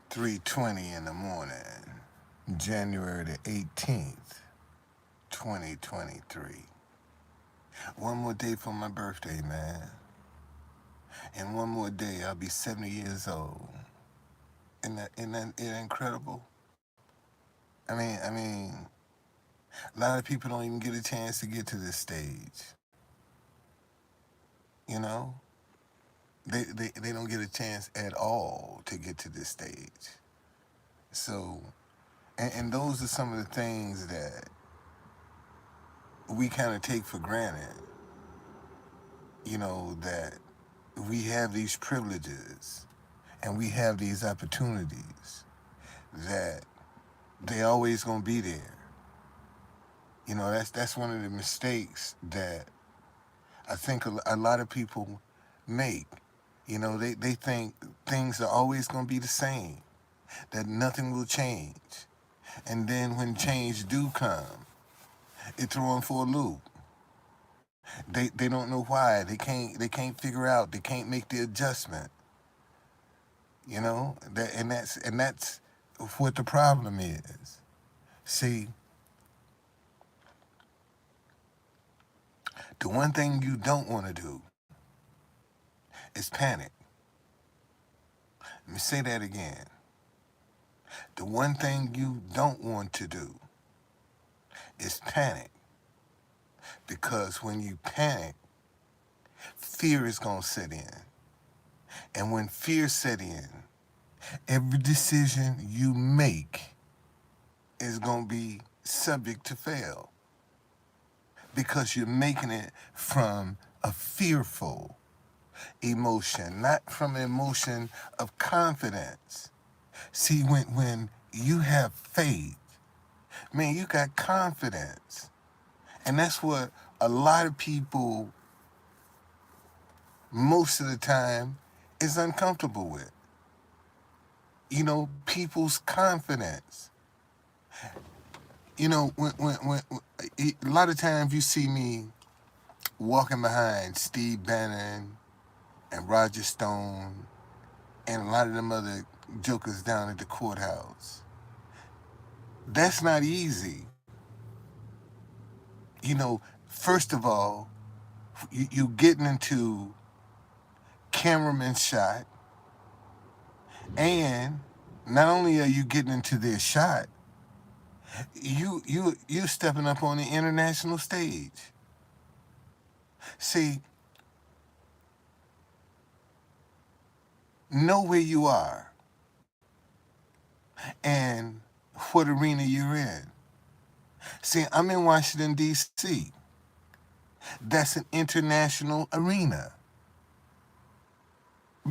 3:20 in the morning, January the 18th, 2023. One more day for my birthday, man. And one more day, I'll be 70 years old. Isn't that incredible? I mean, a lot of people don't even get a chance to get to this stage. You know, they don't get a chance at all to get to this stage. So, and those are some of the things that we kind of take for granted. That we have these privileges and we have these opportunities that they always gonna be there. That's one of the mistakes that I think a lot of people make. They think things are always gonna be the same, that nothing will change. And then when change do come, it throw them for a loop. They don't know why. They can't figure out. They can't make the adjustment. And that's what the problem is. See, the one thing you don't want to do is panic. Let me say that again. The one thing you don't want to do is panic, because when you panic, fear is going to set in. And when fear set in, every decision you make is going to be subject to fail, because you're making it from a fearful emotion, not from an emotion of confidence. See, when you have faith, man, you got confidence. And that's what a lot of people, most of the time, is uncomfortable with. People's confidence. When a lot of times you see me walking behind Steve Bannon and Roger Stone and a lot of them other jokers down at the courthouse. That's not easy. First of all, you getting into cameraman shot, and not only are you getting into their shot, you stepping up on the international stage. See, know where you are and what arena you're in. See, I'm in Washington, D.C. That's an international arena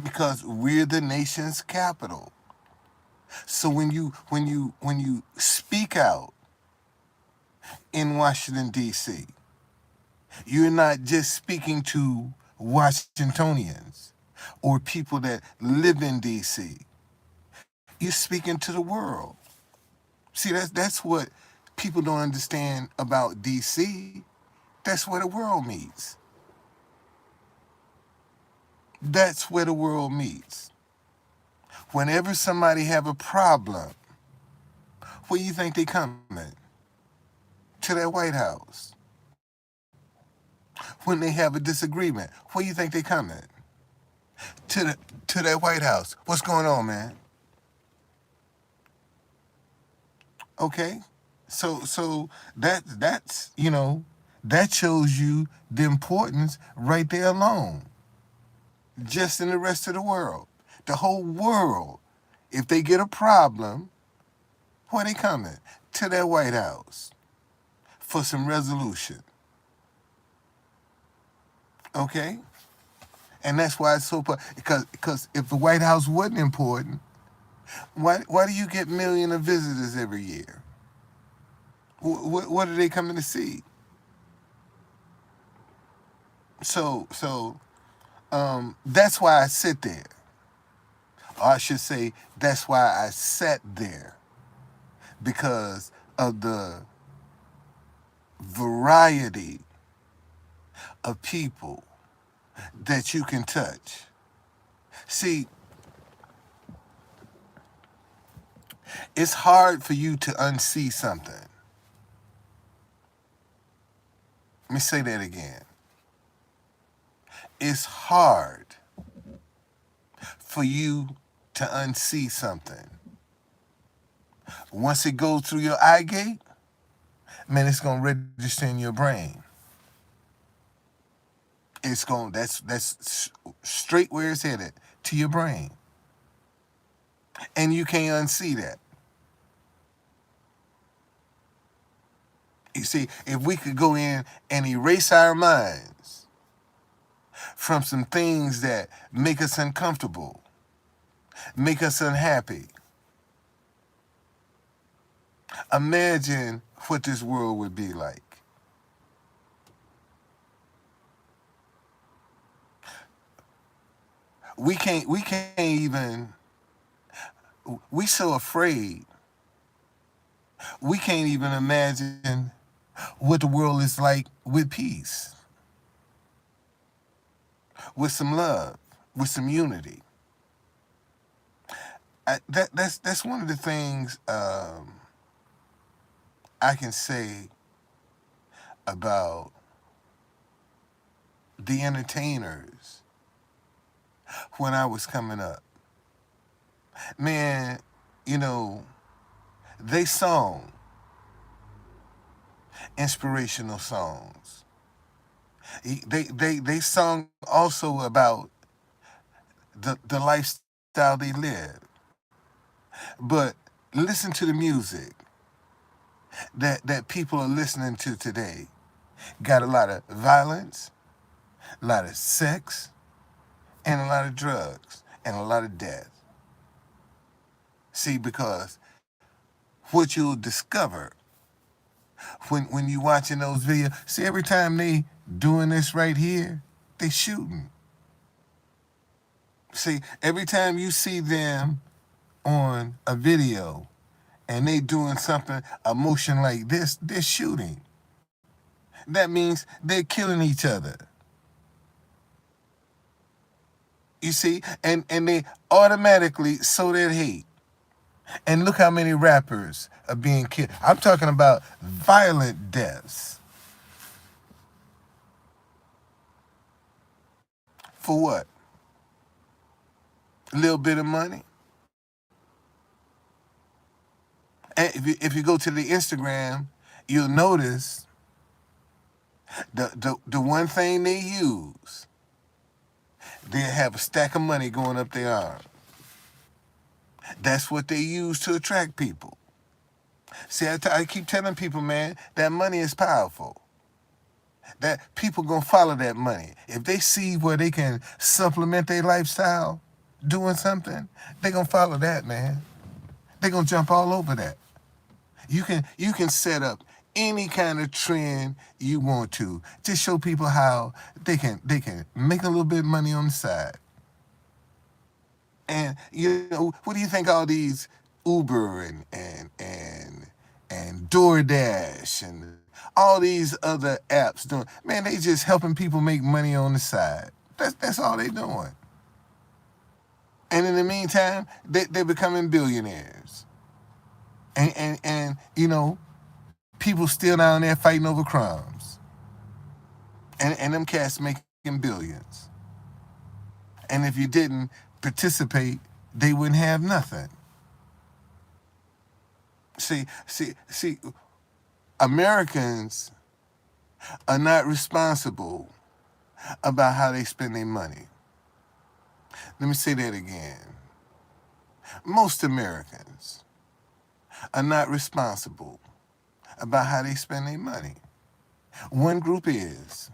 because we're the nation's capital. So when you speak out in Washington, D.C., you're not just speaking to Washingtonians or people that live in D.C. You're speaking to the world. See, that's what people don't understand about D.C. That's where the world meets. That's where the world meets. Whenever somebody have a problem, where you think they coming? To that White House. When they have a disagreement, where you think they coming? To the to that White House. What's going on, man? Okay, so that shows you the importance right there alone. Just in the rest of the world, the whole world, if they get a problem, where they coming? To that White House for some resolution. Okay, and that's why it's so because if the White House wasn't important, why do you get millions of visitors every year? What are they coming to see? So that's why I sit there. Or I should say, that's why I sat there, because of the variety of people that you can touch. See, It's hard for you to unsee something. Let me say that again. It's hard for you to unsee something. Once it goes through your eye gate, man, it's gonna register in your brain. That's straight where it's headed, to your brain. And you can't unsee that. You see, if we could go in and erase our minds from some things that make us uncomfortable, make us unhappy, imagine what this world would be like. We can't even, we so afraid, we can't even imagine what the world is like with peace, with some love, with some unity. That's one of the things I can say about the entertainers when I was coming up. Man, you know, they sung inspirational songs. They sung also about the lifestyle they lived. But listen to the music that people are listening to today. Got a lot of violence, a lot of sex, and a lot of drugs, and a lot of death. See, because what you'll discover when you watching those videos, see, every time they doing this right here, they shooting. See, every time you see them on a video and they doing something, a motion like this, they're shooting. That means they're killing each other. You see, and they automatically sow that hate. And look how many rappers are being killed. I'm talking about violent deaths. For what? A little bit of money? And if you go to the Instagram, you'll notice the one thing they use, they have a stack of money going up their arm. That's what they use to attract people. See, I keep telling people, man, that money is powerful. That people gonna follow that money. If they see where they can supplement their lifestyle doing something, they gonna follow that, man. They gonna jump all over that. You can set up any kind of trend you want to. Just show people how they can make a little bit of money on the side. And what do you think all these Uber and DoorDash and all these other apps doing? Man, they just helping people make money on the side. That's all they doing. And in the meantime, they're becoming billionaires. And people still down there fighting over crumbs. And them cats making billions. And if you didn't participate, they wouldn't have nothing. See, Americans are not responsible about how they spend their money. Let me say that again. Most Americans are not responsible about how they spend their money. One group is.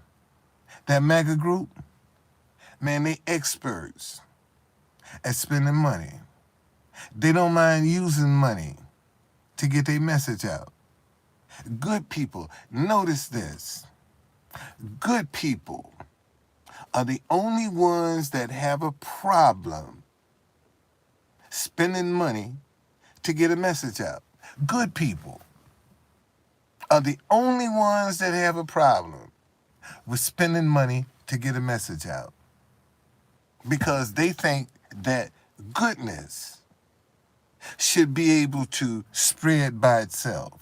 That MAGA group, man, they experts at spending money. They don't mind using money to get their message out. Good people, notice this. Good people are the only ones that have a problem spending money to get a message out. Good people are the only ones that have a problem with spending money to get a message out. Because they think that goodness should be able to spread by itself.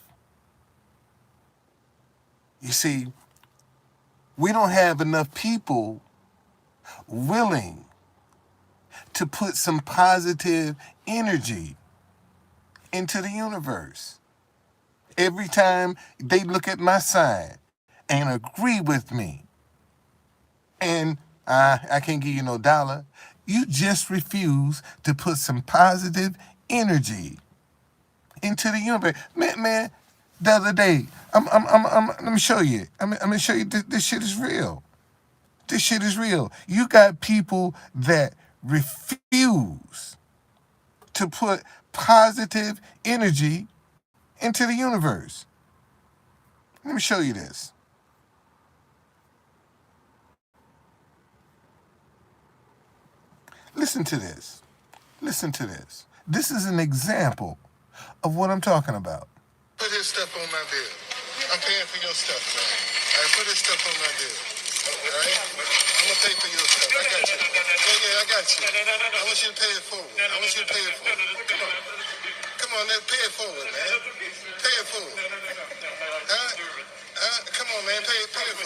You see, we don't have enough people willing to put some positive energy into the universe. Every time they look at my sign and agree with me, and I can't give you no dollar, you just refuse to put some positive energy into the universe. Man, the other day, let me show you. I'm gonna show you this shit is real. This shit is real. You got people that refuse to put positive energy into the universe. Let me show you this. Listen to this. Listen to this. This is an example of what I'm talking about. Put his stuff on my bill. I'm paying for your stuff, man. All right, put his stuff on my bill. All right? I'm going to pay for your stuff. I got you. Yeah, I got you. I want you to pay it forward. I want you to pay it forward. Come on. Come on, let's pay it forward, man. Pay it forward. Come on, man. Pay it forward.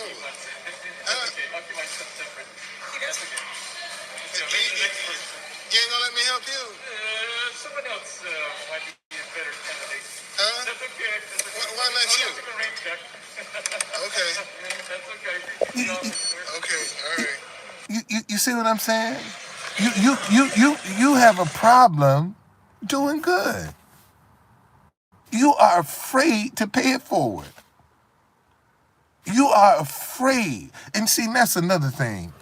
You ain't gonna let me help you? Someone else might be a better candidate. Huh? That's okay. Why not you? Okay. That's okay. Okay. All right. You see what I'm saying? You have a problem doing good. You are afraid to pay it forward. You are afraid. And see, that's another thing.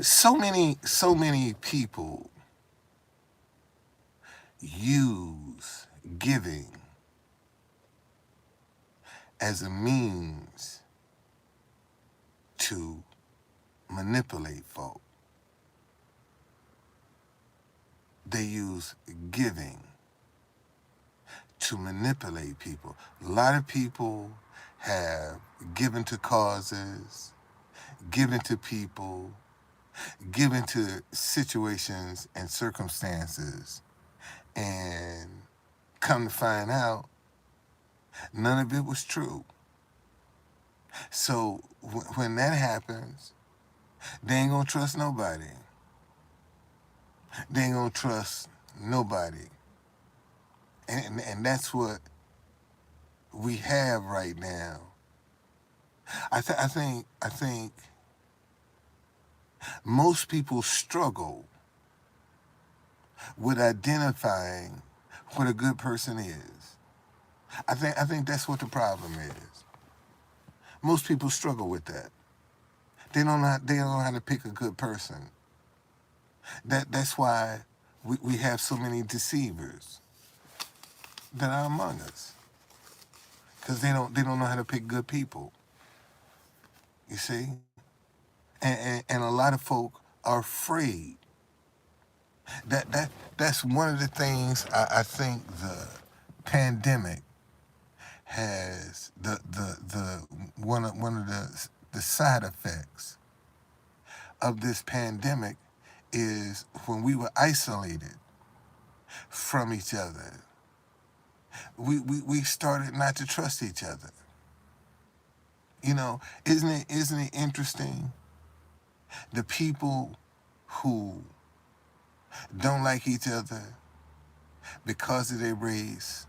So many people use giving as a means to manipulate folk. They use giving to manipulate people. A lot of people have given to causes, given to people, given to situations and circumstances, and come to find out, none of it was true. So when that happens, they ain't gonna trust nobody. They ain't gonna trust nobody. And that's what we have right now. I think most people struggle with identifying what a good person is. I think that's what the problem is. Most people struggle with that. They don't know how to pick a good person. That's why we have so many deceivers that are among us, because they don't know how to pick good people. You see, and a lot of folk are afraid. That's one of the things I think the pandemic has the one of the side effects of this pandemic is when we were isolated from each other. We started not to trust each other. You know, isn't it interesting? The people who don't like each other because of their race,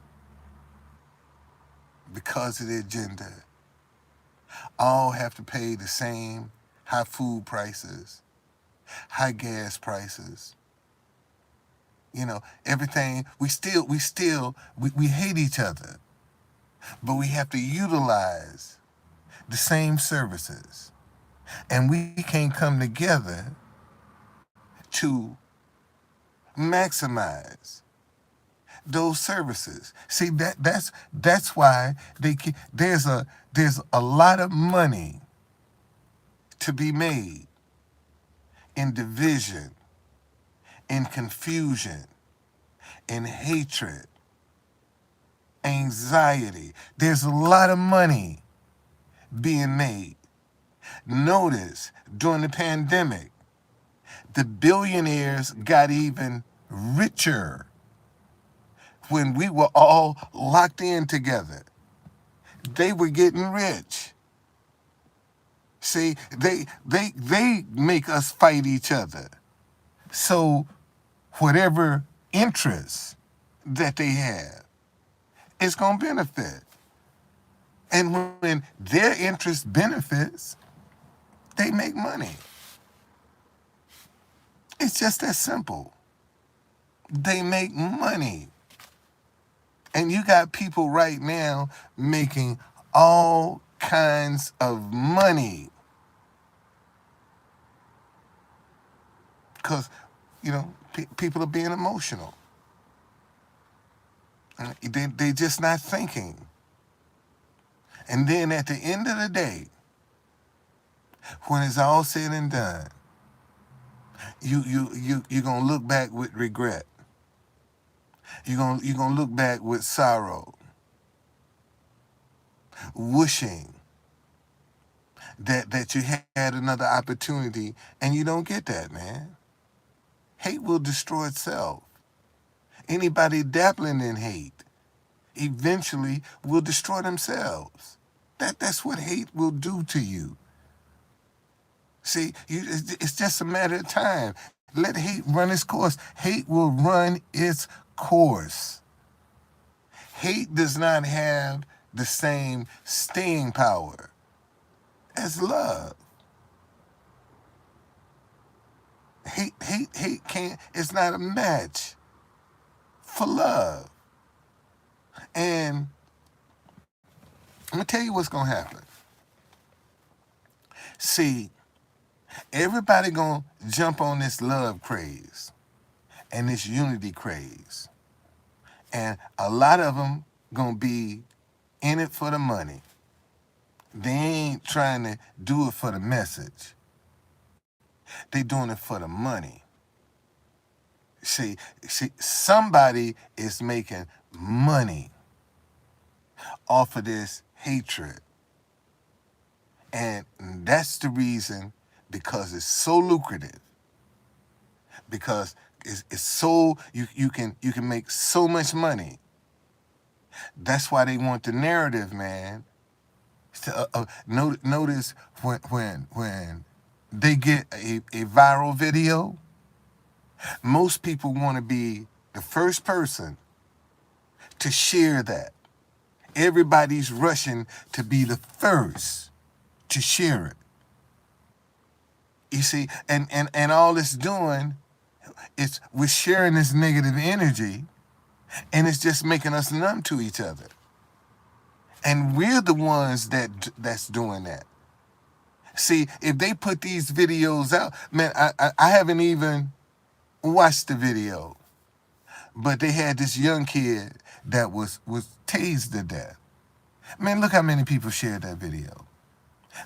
because of their gender, all have to pay the same high food prices, high gas prices. You know, everything. We hate each other, but we have to utilize the same services, and we can't come together to maximize those services. See, that's why there's a lot of money to be made in division, in confusion, in hatred, anxiety. There's a lot of money being made. Notice during the pandemic, The billionaires got even richer when we were all locked in together. They were getting rich. See, they make us fight each other. So whatever interest that they have, it's gonna benefit. And when their interest benefits, they make money. It's just that simple. They make money. And you got people right now making all kinds of money. Because, people are being emotional. They just not thinking. And then at the end of the day, when it's all said and done, you're gonna look back with regret. You're gonna look back with sorrow, wishing that you had another opportunity, and you don't get that, man. Hate will destroy itself. Anybody dabbling in hate eventually will destroy themselves. That's what hate will do to you. See, it's just a matter of time. Let hate run its course. Hate will run its course. Hate does not have the same staying power as love. Hate can't, it's not a match for love. And I'm gonna tell you what's gonna happen. See, everybody gonna jump on this love craze and this unity craze. And a lot of them gonna be in it for the money. They ain't trying to do it for the message. They doing it for the money. See, somebody is making money off of this hatred. And that's the reason, because it's so lucrative. Because it's so you can make so much money. That's why they want the narrative, man. Notice when they get a viral video, most people want to be the first person to share that. Everybody's rushing to be the first to share it. You see, and all it's doing is we're sharing this negative energy, and it's just making us numb to each other. And we're the ones that's doing that. See, if they put these videos out, man, I haven't even watched the video, but they had this young kid that was tased to death. Man, look how many people shared that video.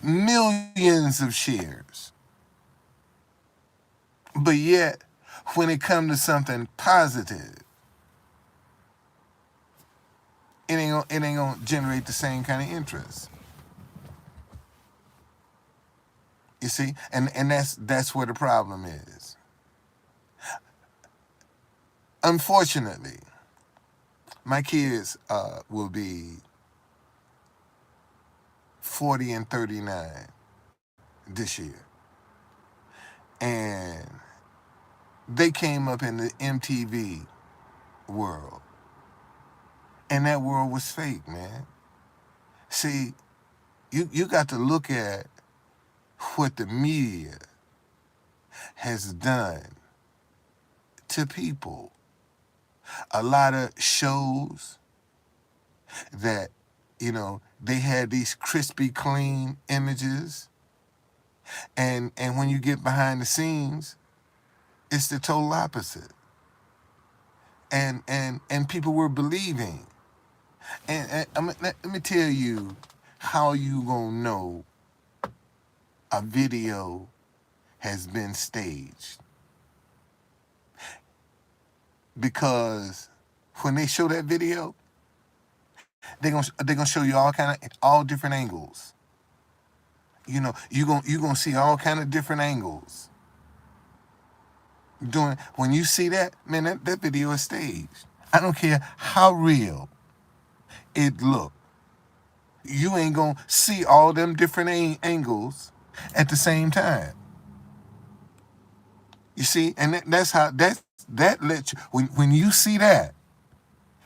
Millions of shares. But yet, when it comes to something positive, it ain't gonna generate the same kind of interest. You see, and that's where the problem is. Unfortunately, my kids will be 40 and 39 this year, and they came up in the MTV world, and that world was fake, man. See, you got to look at what the media has done to people. A lot of shows that, they had these crispy clean images, and when you get behind the scenes, it's the total opposite. And people were believing. And let me tell you how you gonna know a video has been staged. Because when they show that video, they're gonna show you all different angles. You're gonna see all kind of different angles. Doing when you see that, man, that video is staged. I don't care how real it look. You ain't gonna see all them different angles at the same time. You see, and that's how that lets you when you see that,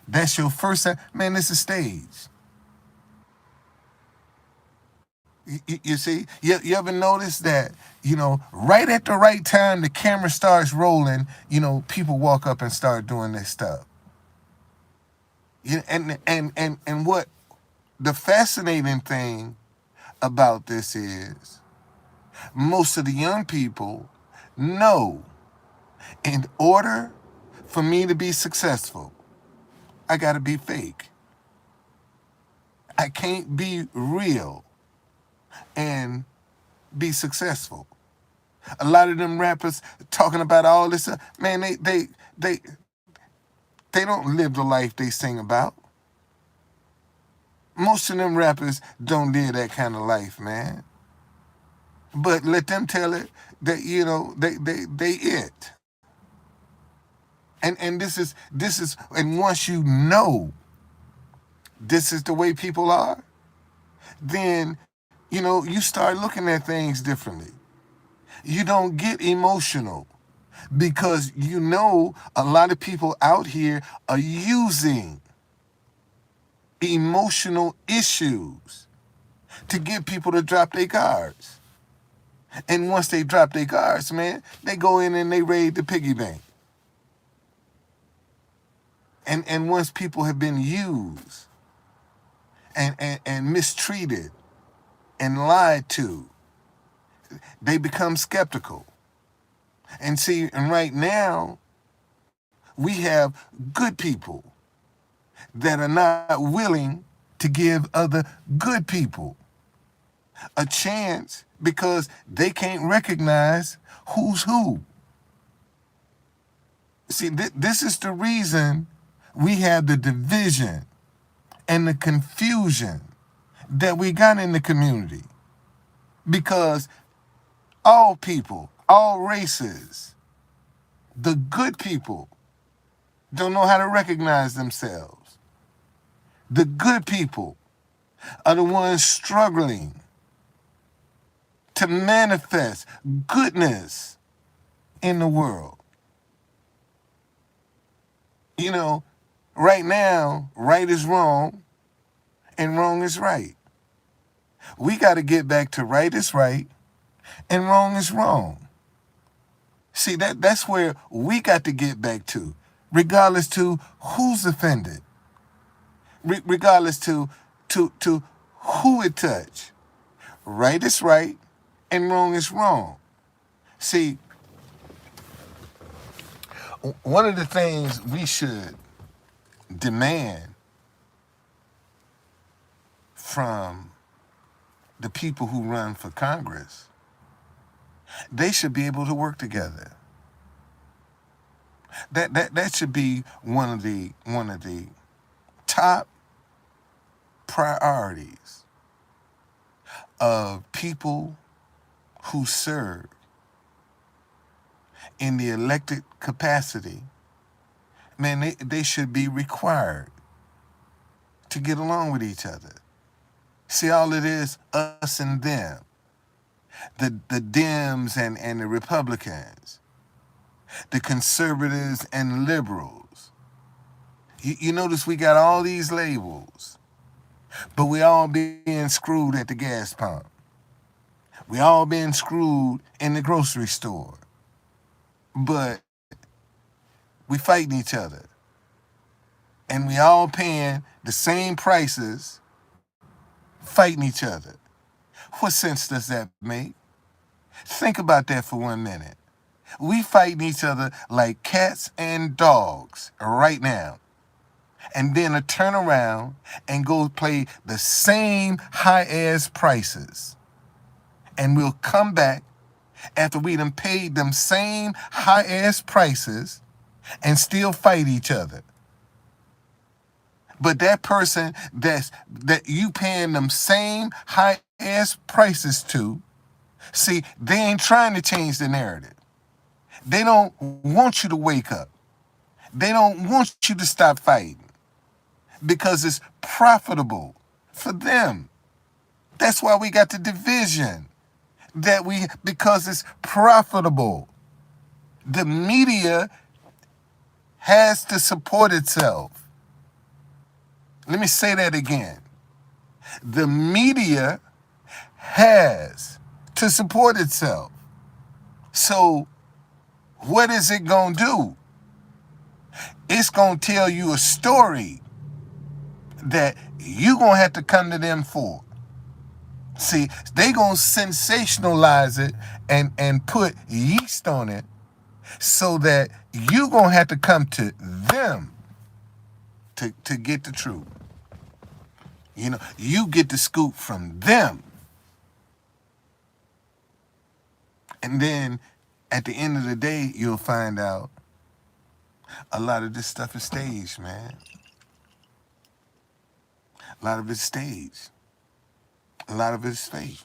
that's your first time. Man, this is staged. You see, you ever notice that, right at the right time the camera starts rolling, people walk up and start doing this stuff. And what the fascinating thing about this is, most of the young people know, in order for me to be successful, I gotta be fake. I can't be real and be successful. A lot of them rappers talking about all this, man, they don't live the life they sing about. Most of them rappers don't live that kind of life, man. But let them tell it that, they it. And this is and once you know this is the way people are, then you start looking at things differently. You don't get emotional because a lot of people out here are using emotional issues to get people to drop their guards. And once they drop their guards, man, they go in and they raid the piggy bank. And once people have been used and mistreated and lied to, they become skeptical. And see, and right now, we have good people that are not willing to give other good people a chance because they can't recognize who's who. See, this is the reason we have the division and the confusion that we got in the community. Because all people, all races, the good people don't know how to recognize themselves. The good people are the ones struggling to manifest goodness in the world. Right now, right is wrong and wrong is right. We got to get back to right is right and wrong is wrong. See, that's where we got to get back to, regardless to who's offended, regardless to who it touch. Right is right and wrong is wrong. See, one of the things we should demand from the people who run for Congress, they should be able to work together. That should be one of the top priorities of people who serve in the elected capacity. Man, they should be required to get along with each other. See, all it is, us and them. The Dems and the Republicans. The conservatives and liberals. You notice we got all these labels, but we all being screwed at the gas pump. We all being screwed in the grocery store. But we fighting each other. And we all paying the same prices, fighting each other. What sense does that make? Think about that for 1 minute. We fighting each other like cats and dogs right now. And then turn around and go play the same high-ass prices. And we'll come back after we done paid them same high-ass prices and still fight each other. But that person that you paying them same high-ass prices to, see, they ain't trying to change the narrative. They don't want you to wake up. They don't want you to stop fighting because it's profitable for them. That's why we got the division. Because it's profitable. The media has to support itself. Let me say that again. The media has to support itself. So what is it going to do? It's going to tell you a story that you're going to have to come to them for. See, they going to sensationalize it and put yeast on it so that you're going to have to come to them to get the truth. You know, you get the scoop from them. And then at the end of the day, you'll find out a lot of this stuff is staged, man. A lot of it's staged. A lot of it's fake.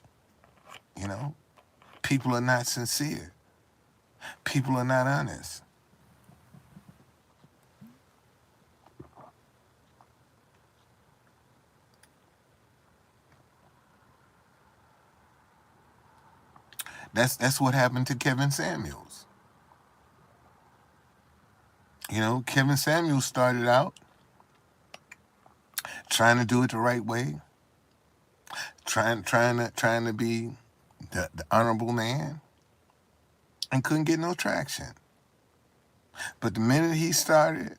You know, people are not sincere. People are not honest. That's what happened to Kevin Samuels. You know, Kevin Samuels started out trying to do it the right way, trying to be the honorable man, and couldn't get no traction. But the minute he started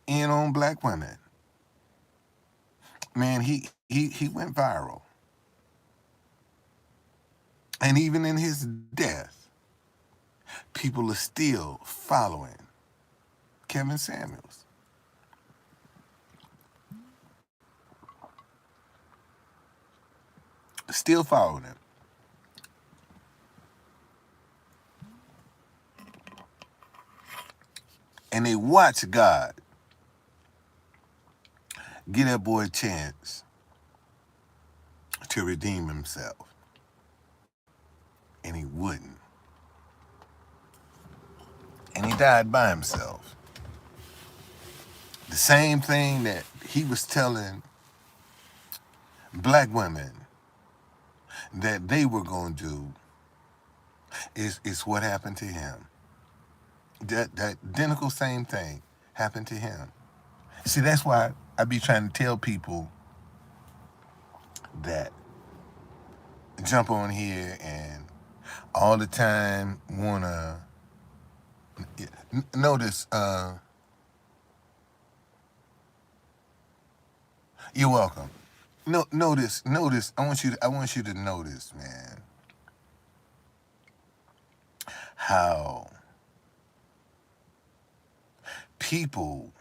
in on black women, man, he went viral. And even in his death, people are still following Kevin Samuels. Still following him. And they watch God give that boy a chance to redeem himself. And he wouldn't. And he died by himself. The same thing that he was telling black women that they were going to do is what happened to him. That identical same thing happened to him. See, that's why I be trying to tell people that jump on here and all the time wanna notice. You're welcome. No, notice. I want you to notice, man, how people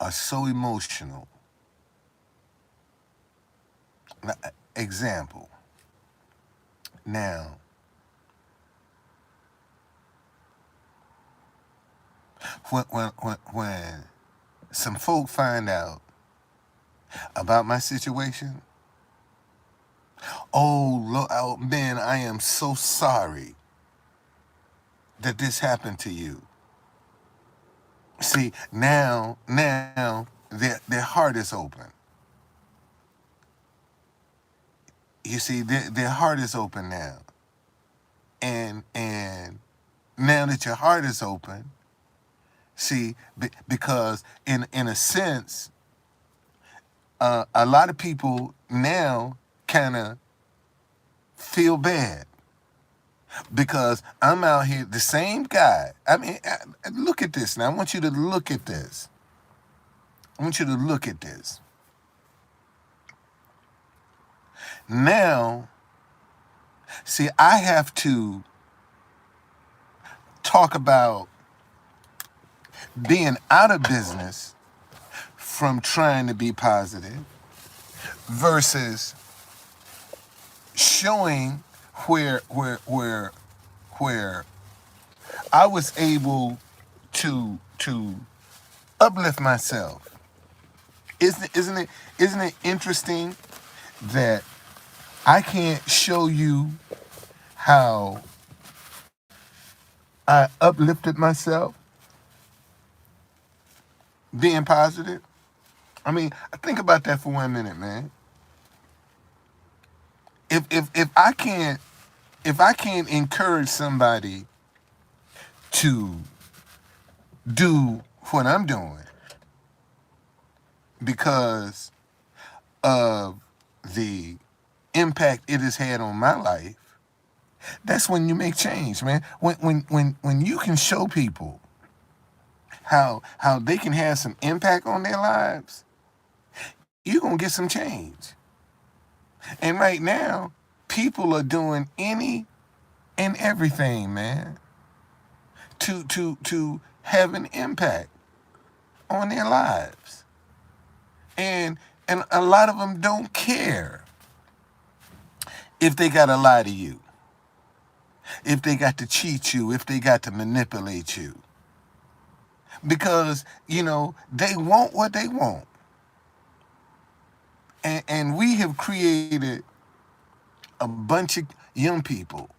are so emotional. Now, example. Now, when some folk find out about my situation, oh man, I am so sorry that this happened to you. See, now their heart is open. You see, their heart is open now. And now that your heart is open, see, because in a sense, a lot of people now kind of feel bad because I'm out here, the same guy. I mean, look at this now. I want you to look at this. I want you to look at this. Now, see, I have to talk about being out of business from trying to be positive versus showing where I was able to uplift myself. Isn't it interesting that I can't show you how I uplifted myself, being positive. I mean, think about that for 1 minute, man. If I can't encourage somebody to do what I'm doing because of the impact it has had on my life, that's when you make change, man. When you can show people how they can have some impact on their lives, you're gonna get some change. And right now, people are doing any and everything, man, to have an impact on their lives. And a lot of them don't care if they got to lie to you, if they got to cheat you, if they got to manipulate you. Because, they want what they want. And we have created a bunch of young people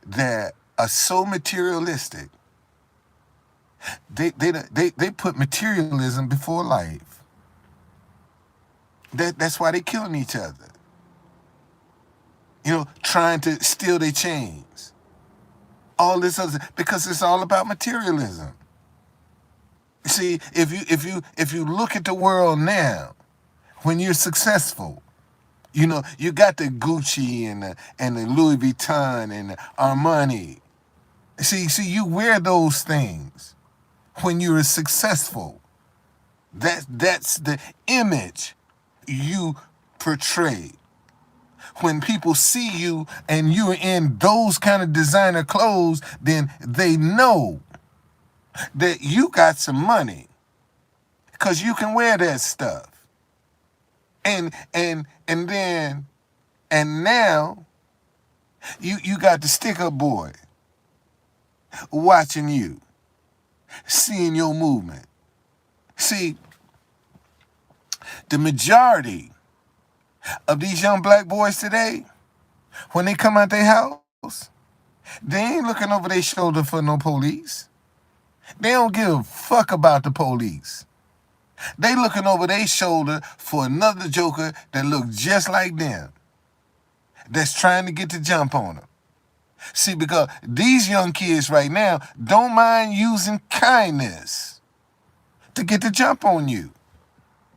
that are so materialistic. They put materialism before life. That's why they killing each other. Trying to steal their chains. All this other, because it's all about materialism. See, if you look at the world now, when you're successful, you got the Gucci and the Louis Vuitton and the Armani. See, you wear those things when you're successful. That's the image you portray. When people see you and you're in those kind of designer clothes, then they know that you got some money because you can wear that stuff. And now you got the stick-up boy watching you, seeing your movement. See, the majority of these young black boys today, when they come out their house, they ain't looking over their shoulder for no police. They don't give a fuck about the police. They looking over their shoulder for another joker that look just like them, that's trying to get the jump on them. See, because these young kids right now don't mind using kindness to get the jump on you.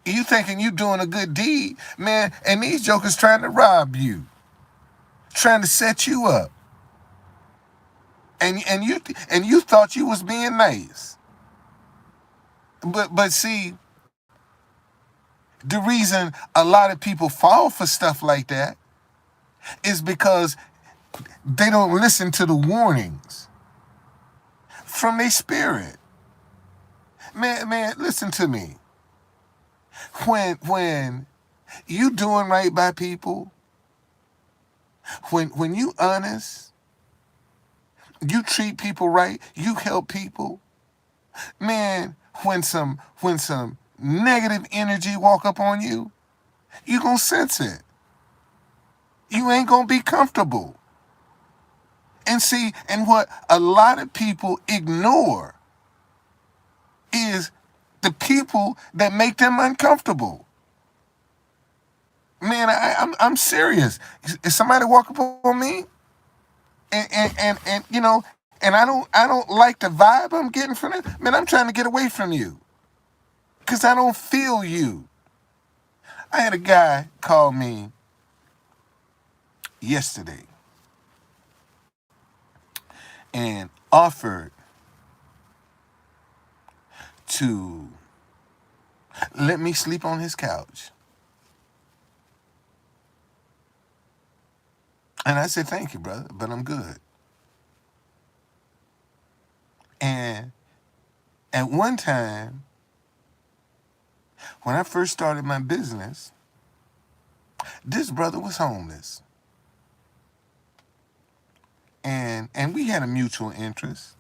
You thinking you doing a good deed, man, and these jokers trying to rob you, trying to set you up. And you thought you was being nice. But see, the reason a lot of people fall for stuff like that is because they don't listen to the warnings from their spirit. Man, listen to me. When you doing right by people, when you honest, you treat people right, you help people, man, when some negative energy walk up on you, you gonna sense it. You ain't gonna be comfortable. And see, and what a lot of people ignore is the people that make them uncomfortable. Man, I'm serious. If somebody walk up on me, and and I don't like the vibe I'm getting from it, man, I'm trying to get away from you, because I don't feel you. I had a guy call me yesterday and offered to let me sleep on his couch. And I said, thank you, brother, but I'm good. And at one time, when I first started my business, this brother was homeless. And we had a mutual interest.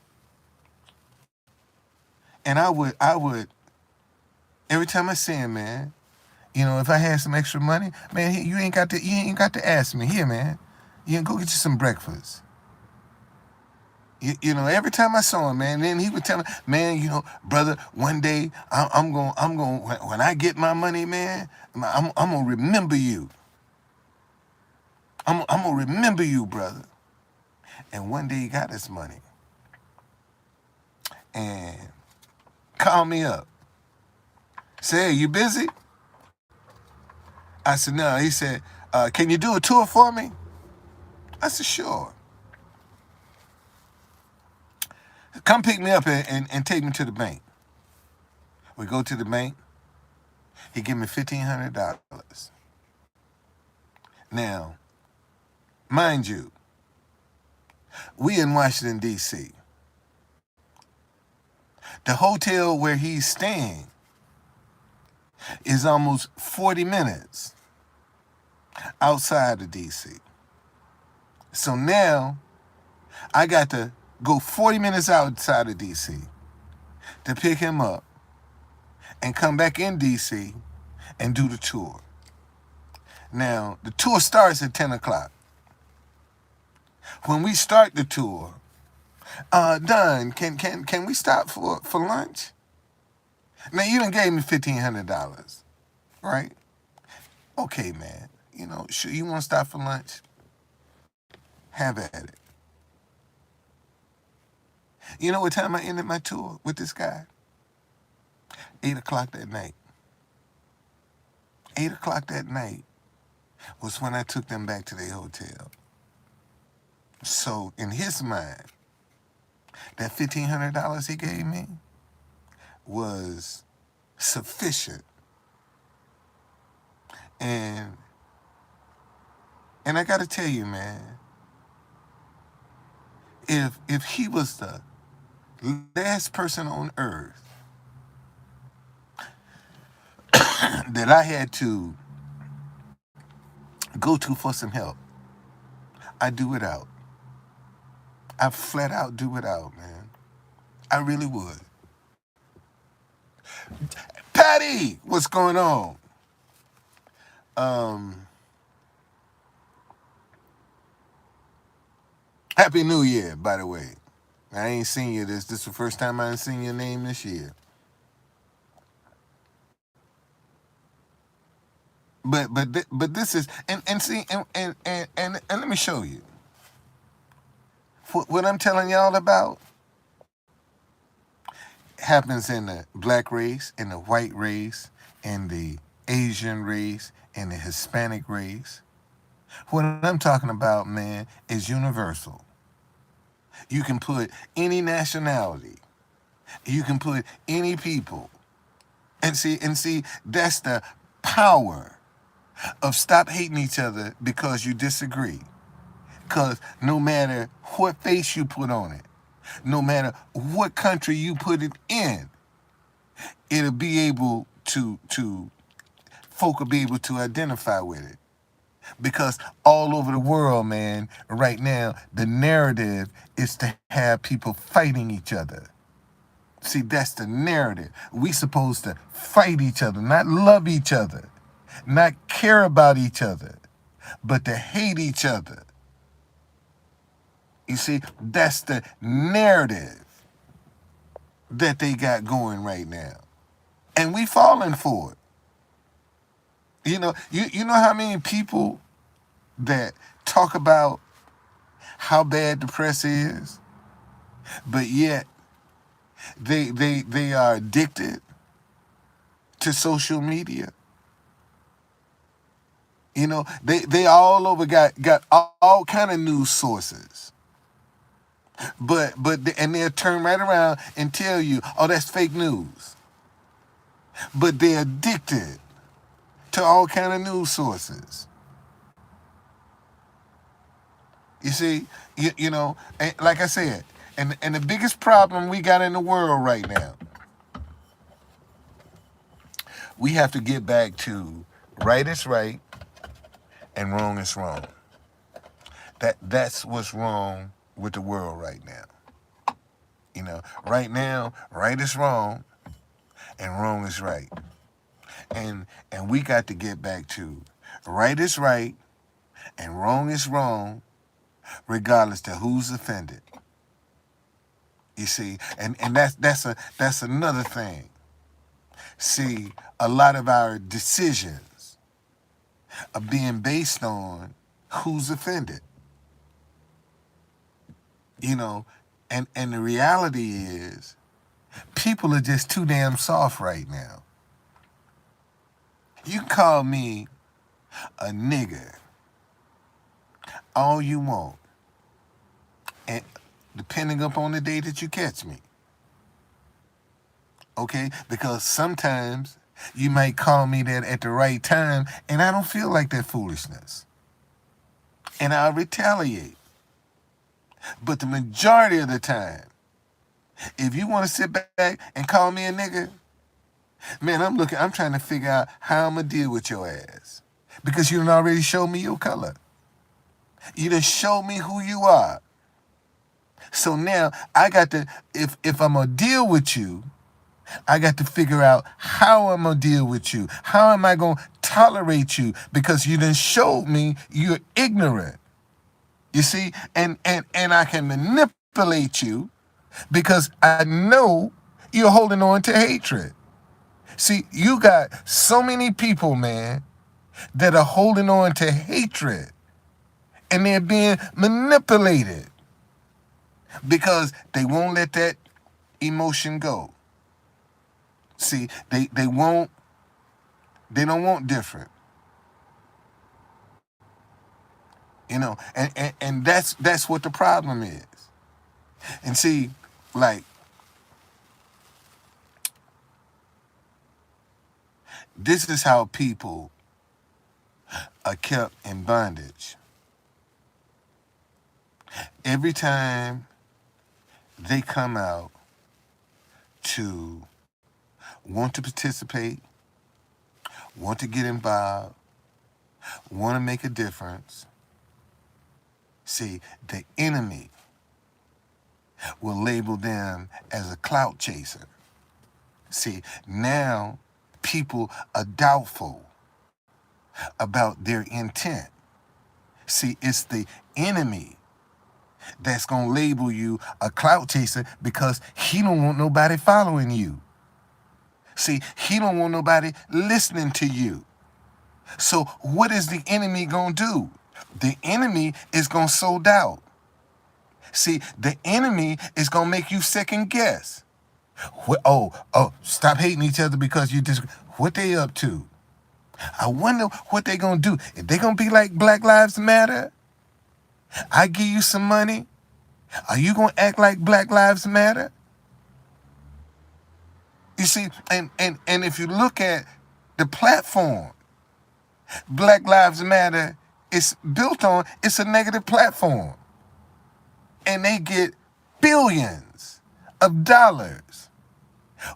And I would, every time I see him, man, if I had some extra money, man, you ain't got to ask me. Here, man, You know, go get you some breakfast. You know, every time I saw him, man, then he would tell me, man, you know, brother, one day I'm going, when I get my money, man, I'm gonna remember you. I'm gonna remember you, brother. And one day he got his money and called me up. Say, hey, you busy? I said, no. He said, can you do a tour for me? I said, sure. Come pick me up and take me to the bank. We go to the bank. He give me $1,500. Now, mind you, we in Washington, D.C. The hotel where he's staying is almost 40 minutes outside of D.C. So now I got to go 40 minutes outside of D.C. to pick him up and come back in D.C. and do the tour. Now, the tour starts at 10 o'clock. When we start the tour, Don, can we stop for lunch? Now, you done gave me $1,500, right? Okay, man. You know, sure, you want to stop for lunch? Have at it. You know what time I ended my tour with this guy? 8 o'clock that night. 8 o'clock that night was when I took them back to their hotel. So in his mind, that $1,500 he gave me was sufficient. And I gotta tell you, man, if he was the last person on earth that I had to go to for some help, I'd do it out. I flat out do it out, man. I really would. Patty, what's going on? Happy New Year, by the way. I ain't seen you this. This is the first time I ain't seen your name this year. But this is and see and let me show you what I'm telling y'all about happens in the black race, in the white race, in the Asian race, in the Hispanic race. What I'm talking about, man, is universal. You can put any nationality, you can put any people, and see that's the power of stop hating each other because you disagree. Because no matter what face you put on it, no matter what country you put it in, it'll be able to folk will be able to identify with it. Because all over the world, man, right now, the narrative is to have people fighting each other. See, that's the narrative. We supposed to fight each other, not love each other, not care about each other, but to hate each other. You see, that's the narrative that they got going right now. And we falling for it. You know how many people that talk about how bad the press is, but yet they are addicted to social media. You know, they all over got all kind of news sources. And they'll turn right around and tell you, oh, that's fake news. But they're addicted to all kind of news sources. You see, you know, like I said, and the biggest problem we got in the world right now, we have to get back to right is right and wrong is wrong. That's what's wrong with the world right now. You know, right now, right is wrong and wrong is right. And we got to get back to right is right and wrong is wrong regardless to who's offended. You see, and that's another thing. See, a lot of our decisions are being based on who's offended. You know, and the reality is people are just too damn soft right now. You can call me a nigger all you want, and depending upon the day that you catch me. Okay? Because sometimes you might call me that at the right time, and I don't feel like that foolishness. And I'll retaliate. But the majority of the time, if you want to sit back and call me a nigga, man, I'm trying to figure out how I'm going to deal with your ass. Because you done already showed me your color. You done showed me who you are. So now I got to, if I'm going to deal with you, I got to figure out how I'm going to deal with you. How am I going to tolerate you? Because you done showed me you're ignorant. You see? And I can manipulate you because I know you're holding on to hatred. See, you got so many people, man, that are holding on to hatred. And they're being manipulated because they won't let that emotion go. See, they don't want different. You know, and that's what the problem is. And see, like, this is how people are kept in bondage. Every time they come out to want to participate, want to get involved, want to make a difference, see, the enemy will label them as a clout chaser. See, now people are doubtful about their intent. See, it's the enemy that's going to label you a clout chaser because he don't want nobody following you. See, he don't want nobody listening to you. So what is the enemy going to do? The enemy is going to sow doubt. See, the enemy is going to make you second guess. Stop hating each other because you disagree. What they up to? I wonder what they going to do. If they going to be like Black Lives Matter, I give you some money. Are you going to act like Black Lives Matter? You see, and if you look at the platform, Black Lives Matter is built on, it's a negative platform. And they get billions of dollars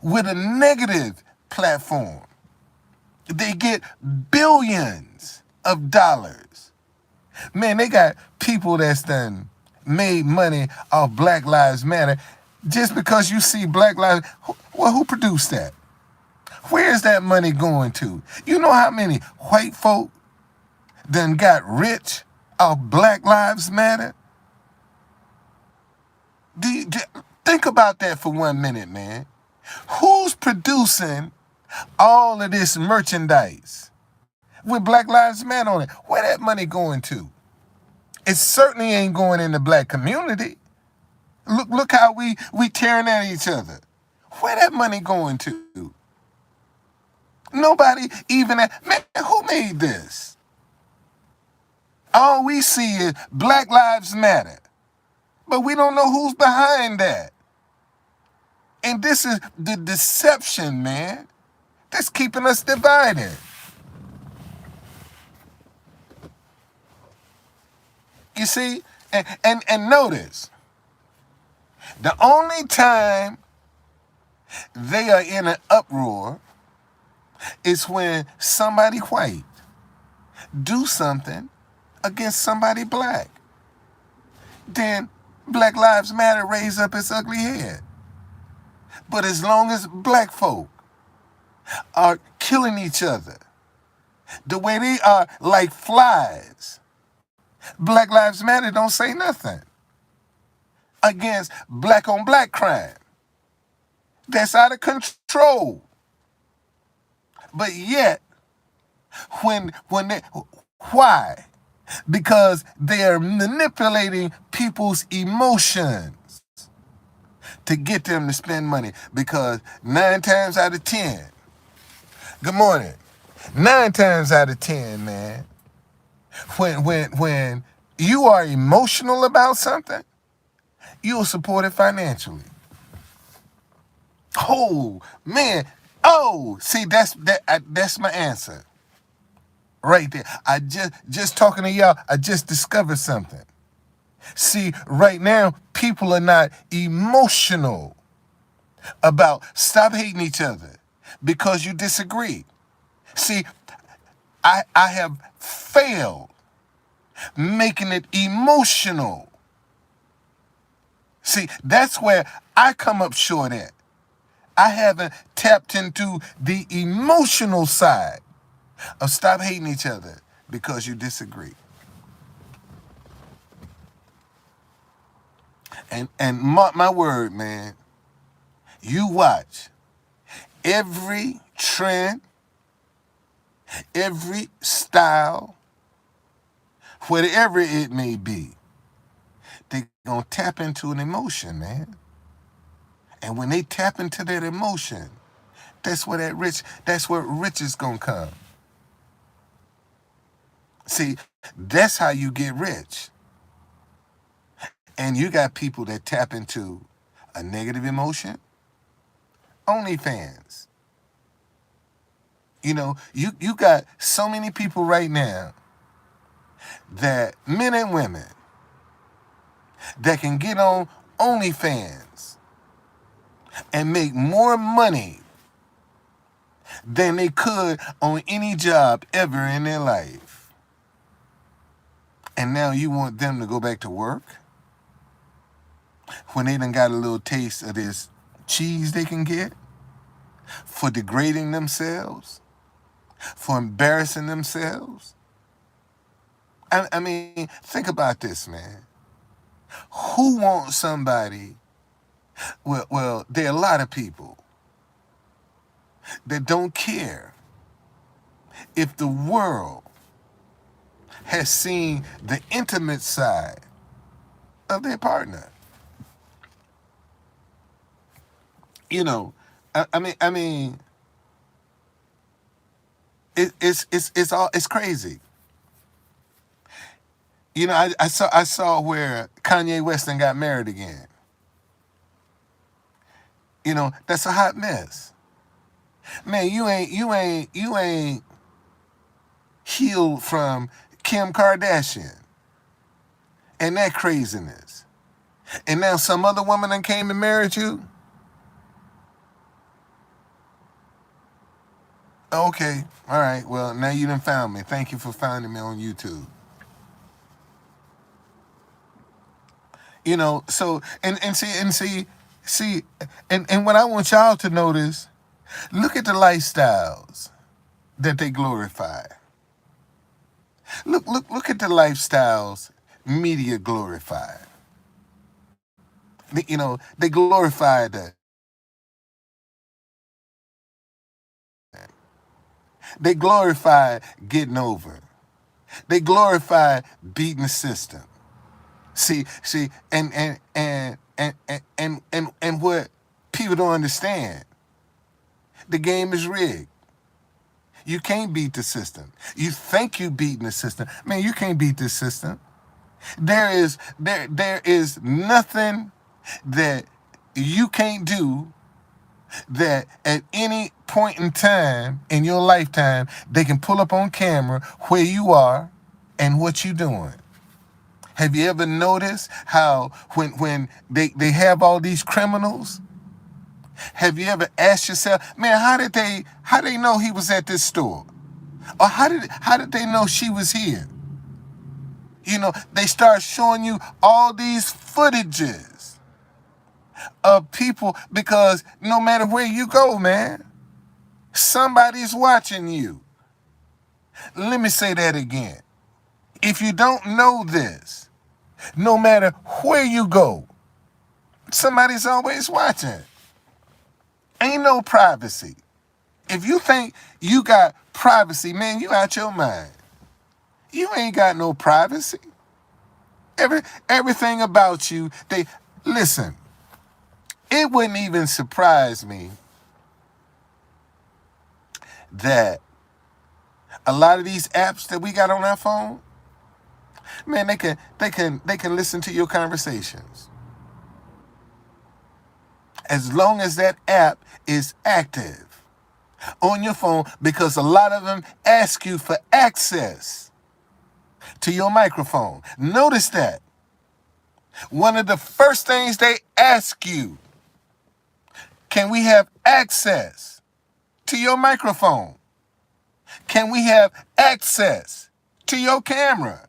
with a negative platform. They get billions of dollars. Man, they got people that's done made money off Black Lives Matter just because you see Black Lives. Well, who produced that? Where is that money going to? You know how many white folk done got rich off Black Lives Matter? Think about that for 1 minute, man. Who's producing all of this merchandise with Black Lives Matter on it? Where that money going to? It certainly ain't going in the black community. Look how we tearing at each other. Where that money going to? Nobody even, man, who made this? All we see is Black Lives Matter. But we don't know who's behind that. And this is the deception, man, that's keeping us divided. You see? And notice, the only time they are in an uproar is when somebody white do something against somebody black. Then Black Lives Matter raise up its ugly head. But as long as black folk are killing each other the way they are like flies, Black Lives Matter don't say nothing against black on black crime. That's out of control. But yet, when they, why? Because they are manipulating people's emotions to get them to spend money. Because 9 times out of 10, good morning, 9 times out of 10, man, when you are emotional about something, you'll support it financially. Oh man, oh, see that's my answer right there. I just talking to y'all, I just discovered something. See, right now, people are not emotional about stop hating each other because you disagree. See, I have failed making it emotional. See, that's where I come up short at. I haven't tapped into the emotional side of stop hating each other because you disagree. And mark my word, man, you watch every trend, every style, whatever it may be, they're gonna tap into an emotion, man. And when they tap into that emotion, that's where rich is gonna come. See, that's how you get rich. And you got people that tap into a negative emotion, OnlyFans. You know, you got so many people right now that men and women that can get on OnlyFans and make more money than they could on any job ever in their life. And now you want them to go back to work when they done got a little taste of this cheese they can get for degrading themselves, for embarrassing themselves. I mean, think about this, man. Who wants somebody? Well, there are a lot of people that don't care if the world has seen the intimate side of their partner. You know, I mean, it's crazy. You know, I saw where Kanye West got married again. You know, that's a hot mess. Man, you ain't healed from Kim Kardashian and that craziness. And now some other woman that came and married you? Okay, all right. Well, now you done found me. Thank you for finding me on YouTube. You know, so see, and what I want y'all to notice, look at the lifestyles that they glorify. Look at the lifestyles media glorify. You know, they glorify the they glorify getting over. They glorify beating the system. See, and what people don't understand, the game is rigged. You can't beat the system. You think you beating the system. Man, you can't beat this system. There is nothing that you can't do that at any point in time in your lifetime they can pull up on camera where you are and what you doing. Have you ever noticed how when they have all these criminals? Have you ever asked yourself, man, how they know he was at this store? Or how did they know she was here? You know, they start showing you all these footages of people because no matter where you go, man, somebody's watching you. Let me say that again. If you don't know this, no matter where you go, somebody's always watching. Ain't no privacy. If you think you got privacy, man, you out your mind. You ain't got no privacy. Everything about you, they listen. It wouldn't even surprise me that a lot of these apps that we got on our phone, man, they can listen to your conversations as long as that app is active on your phone, because a lot of them ask you for access to your microphone. Notice that. One of the first things they ask you, can we have access to your microphone? Can we have access to your camera?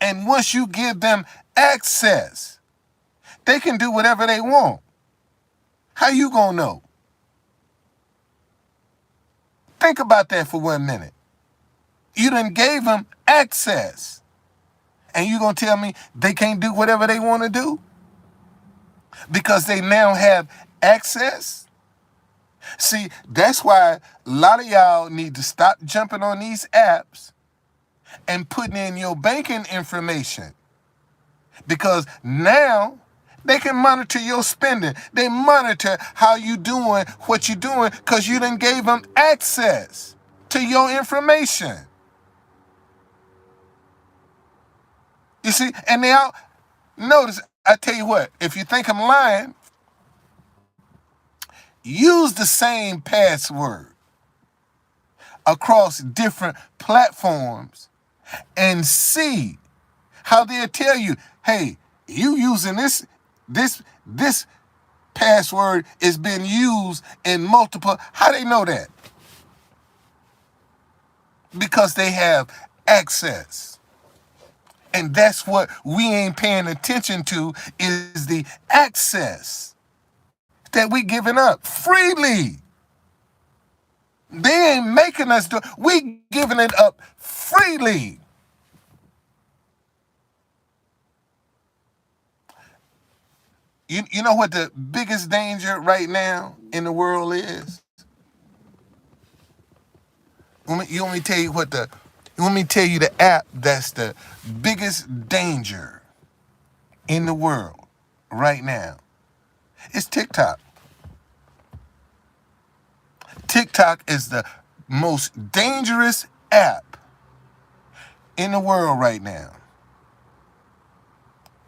And once you give them access, they can do whatever they want. How you gonna know? Think about that for 1 minute. You done gave them access, and you gonna tell me they can't do whatever they want to do because they now have access? See, that's why a lot of y'all need to stop jumping on these apps and putting in your banking information, because now they can monitor your spending. They monitor how you doing, what you doing, because you done gave them access to your information. You see, and now, notice, I tell you what, if you think I'm lying, use the same password across different platforms and see how they'll tell you, hey, you using this password is being used in multiple. How they know that? Because they have access. And that's what we ain't paying attention to, is the access that we giving up freely. They ain't making us do it. We giving it up freely. You know what the biggest danger right now in the world is? You want me to tell you the app that's the biggest danger in the world right now? It's TikTok. TikTok is the most dangerous app in the world right now.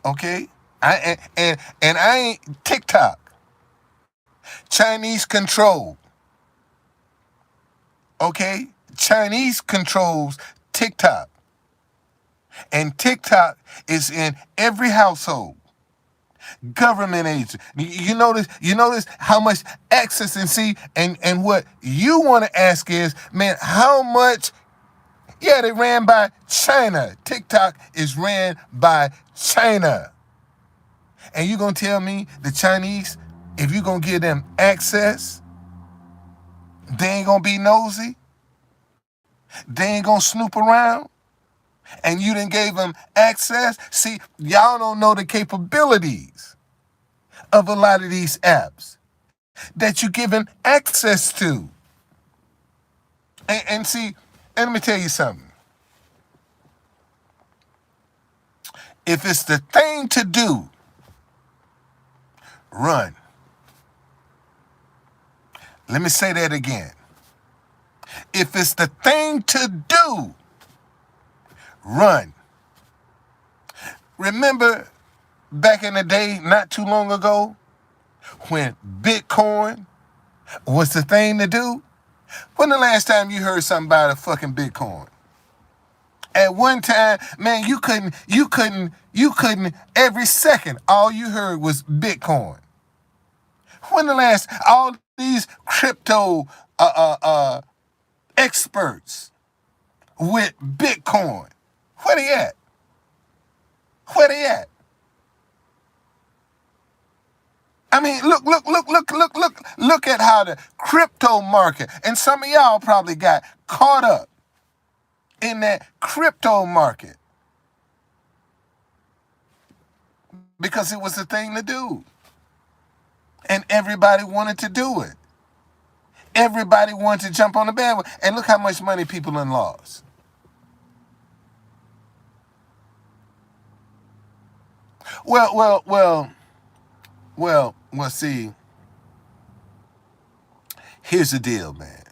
Okay? I ain't TikTok. Chinese control. Okay? Chinese controls TikTok. And TikTok is in every household. Government agents. You notice how much access, and see, and what you want to ask is, man, how much? Yeah, they ran by China. TikTok is ran by China. And you gonna tell me the Chinese, if you gonna give them access, they ain't gonna be nosy? They ain't gonna snoop around? And you done gave them access? See, y'all don't know the capabilities of a lot of these apps that you're giving access to. And see, and let me tell you something. If it's the thing to do, run. Let me say that again. If it's the thing to do, run. Remember back in the day, not too long ago, when Bitcoin was the thing to do? When the last time you heard something about a fucking Bitcoin? At one time, man, you couldn't, every second, all you heard was Bitcoin. When the last, all these crypto experts with Bitcoin, where they at? Where they at? I mean, look at how the crypto market, and some of y'all probably got caught up in that crypto market because it was the thing to do. And everybody wanted to do it. Everybody wanted to jump on the bandwagon. And look how much money people done lost. Well, see, here's the deal, man.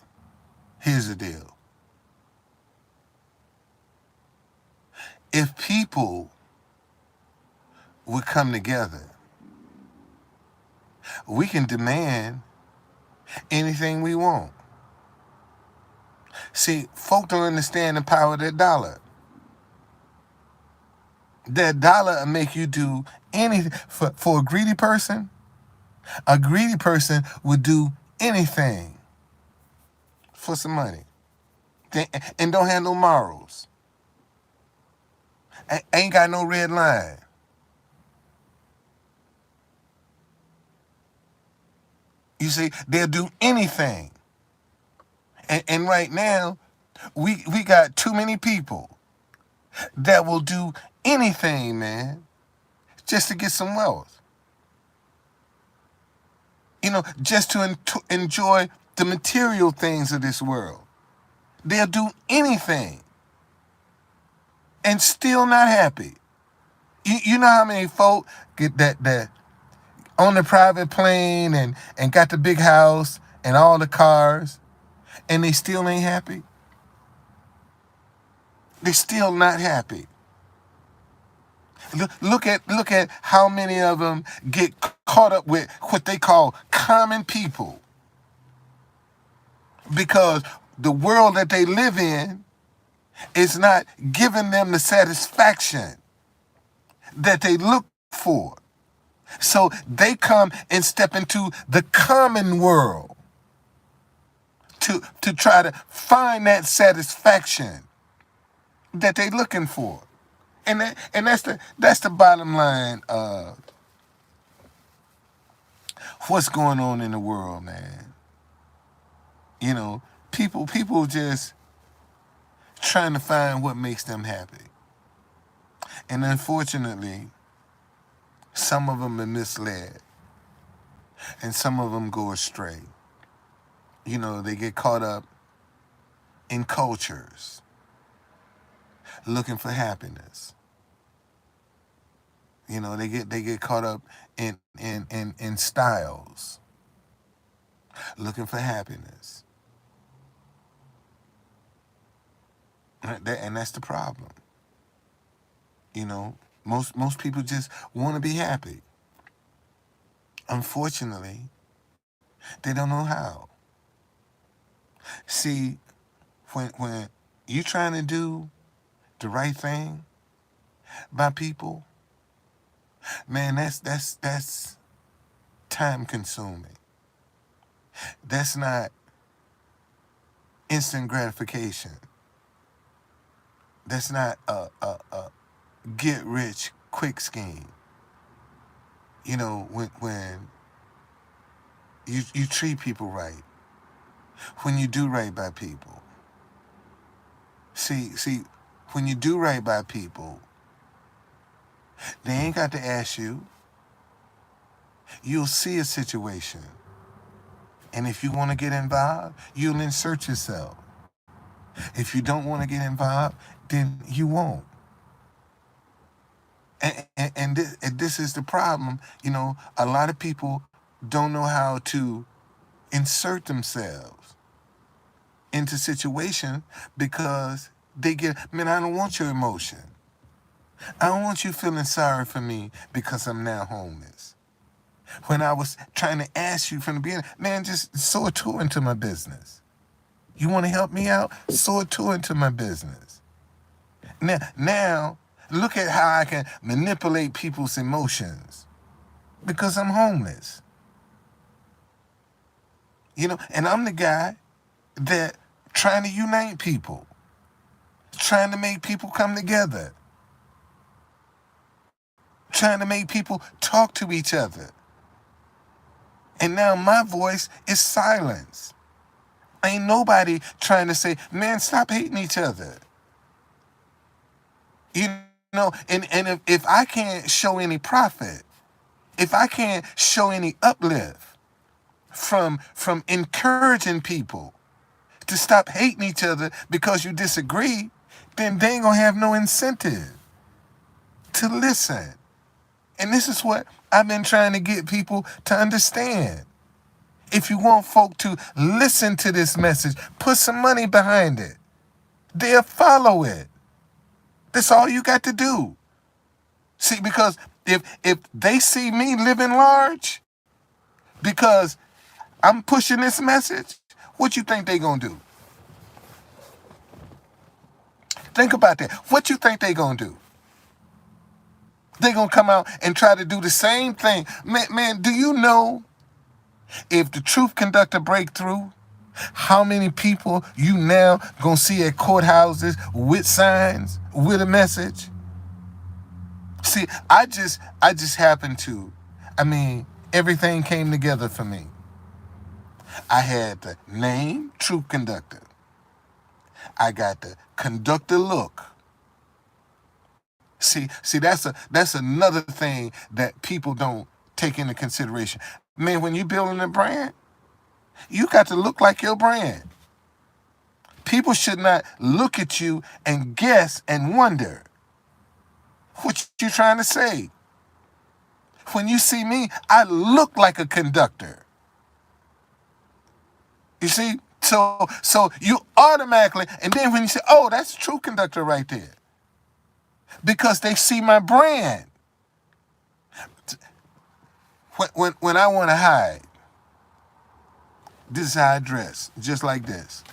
Here's the deal. If people would come together, we can demand anything we want. See, folk don't understand the power of that dollar. That dollar will make you do anything. For a greedy person would do anything for some money. And don't have no morals. Ain't got no red line. You see, they'll do anything. And right now, we got too many people that will do anything, man, just to get some wealth. You know, just to enjoy the material things of this world. They'll do anything and still not happy. You know how many folk get that on the private plane and got the big house and all the cars, and they still ain't happy? They're still not happy. Look at how many of them get caught up with what they call common people, because the world that they live in is not giving them the satisfaction that they look for. So they come and step into the common world to try to find that satisfaction that they're looking for. And that's the bottom line of what's going on in the world, man. You know, people just trying to find what makes them happy. And unfortunately, some of them are misled, and some of them go astray. You know, they get caught up in cultures looking for happiness. You know, they get caught up in styles looking for happiness. And that's the problem. You know, most people just want to be happy. Unfortunately, they don't know how. See, when you're trying to do the right thing by people, man, that's time consuming. That's not instant gratification. That's not a get rich quick scheme. You know, when you treat people right, when you do right by people. See, when you do right by people, they ain't got to ask you. You'll see a situation. And if you want to get involved, you'll insert yourself. If you don't want to get involved, then you won't. And this is the problem. You know, a lot of people don't know how to insert themselves into situations because they get, man, I don't want your emotion. I don't want you feeling sorry for me because I'm now homeless. When I was trying to ask you from the beginning, man, just sow a tool into my business. You want to help me out? Sow a tool into my business. Now, look at how I can manipulate people's emotions because I'm homeless. You know, and I'm the guy that trying to unite people, trying to make people come together, trying to make people talk to each other. And now my voice is silenced. Ain't nobody trying to say, man, stop hating each other. You and if I can't show any profit, if I can't show any uplift from encouraging people to stop hating each other because you disagree, then they ain't gonna have no incentive to listen. And this is what I've been trying to get people to understand. If you want folk to listen to this message, put some money behind it. They'll follow it. That's all you got to do. See, because if they see me living large, because I'm pushing this message, what you think they gonna do? Think about that. What you think they gonna do? They gonna come out and try to do the same thing. Man, do you know if the truth conductor breakthrough, how many people you now gonna see at courthouses with signs, with a message? See, I just happened to, everything came together for me. I had the name, Truth Conductor. I got the conductor look. See, that's another thing that people don't take into consideration. Man, when you're building a brand, you got to look like your brand. People should not look at you and guess and wonder what you trying to say. When you see me, I look like a conductor. You see? So you automatically, and then when you say, oh, that's True Conductor right there. Because they see my brand. When I want to hide, this is how I dress, just like this.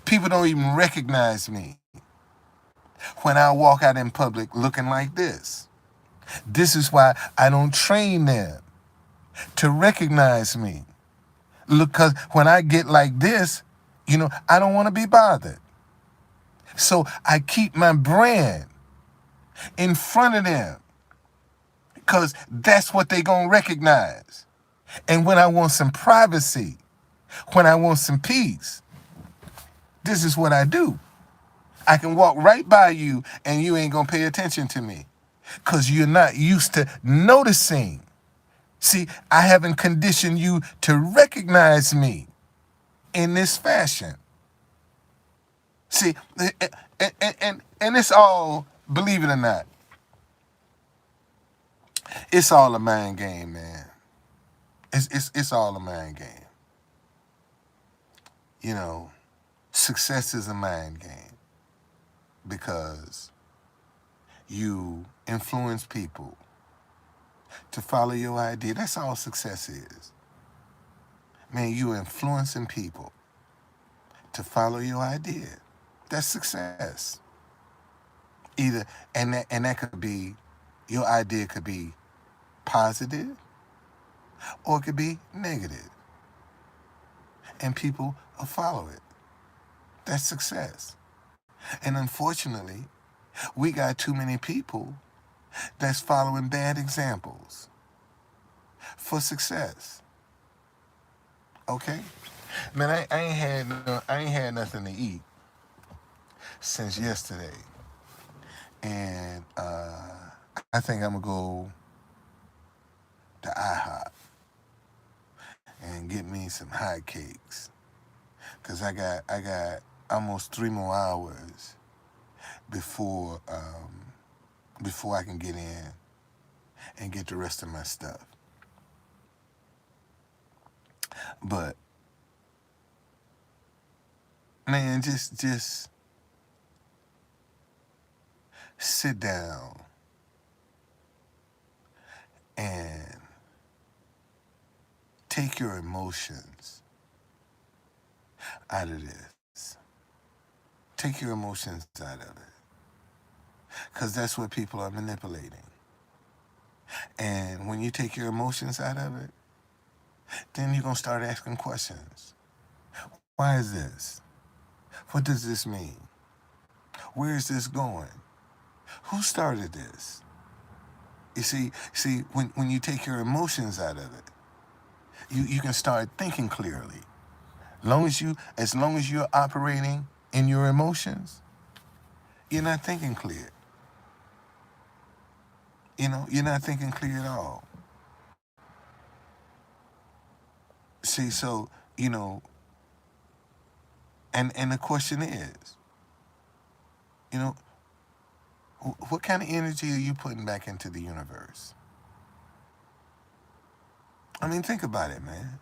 People don't even recognize me when I walk out in public looking like this. This is why I don't train them to recognize me. Look, because when I get like this, I don't want to be bothered. So I keep my brand in front of them because that's what they going to recognize. And when I want some privacy, when I want some peace, this is what I do. I can walk right by you and you ain't going to pay attention to me because you're not used to noticing. See, I haven't conditioned you to recognize me in this fashion. See, and it's all, believe it or not, it's all a mind game, man. It's all a mind game. Success is a mind game because you influence people to follow your idea. That's all success is. Man, you influencing people to follow your idea. That's success. Either and that could be, your idea could be positive or it could be negative. And people will follow it. That's success. And unfortunately, we got too many people that's following bad examples for success. Okay? Man, I ain't had nothing to eat since yesterday. And I think I'm gonna go to IHOP and get me some hot cakes. Cause I got almost 3 more hours before I can get in and get the rest of my stuff. But man, just sit down and take your emotions out of this. Take your emotions out of it. Because that's what people are manipulating. And when you take your emotions out of it, then you're going to start asking questions. Why is this? What does this mean? Where is this going? Who started this? You see, when you take your emotions out of it, you can start thinking clearly. As long as you're operating in your emotions, you're not thinking clear. You're not thinking clear at all. See, so, you know, and the question is, you know, what kind of energy are you putting back into the universe? I mean, think about it, man.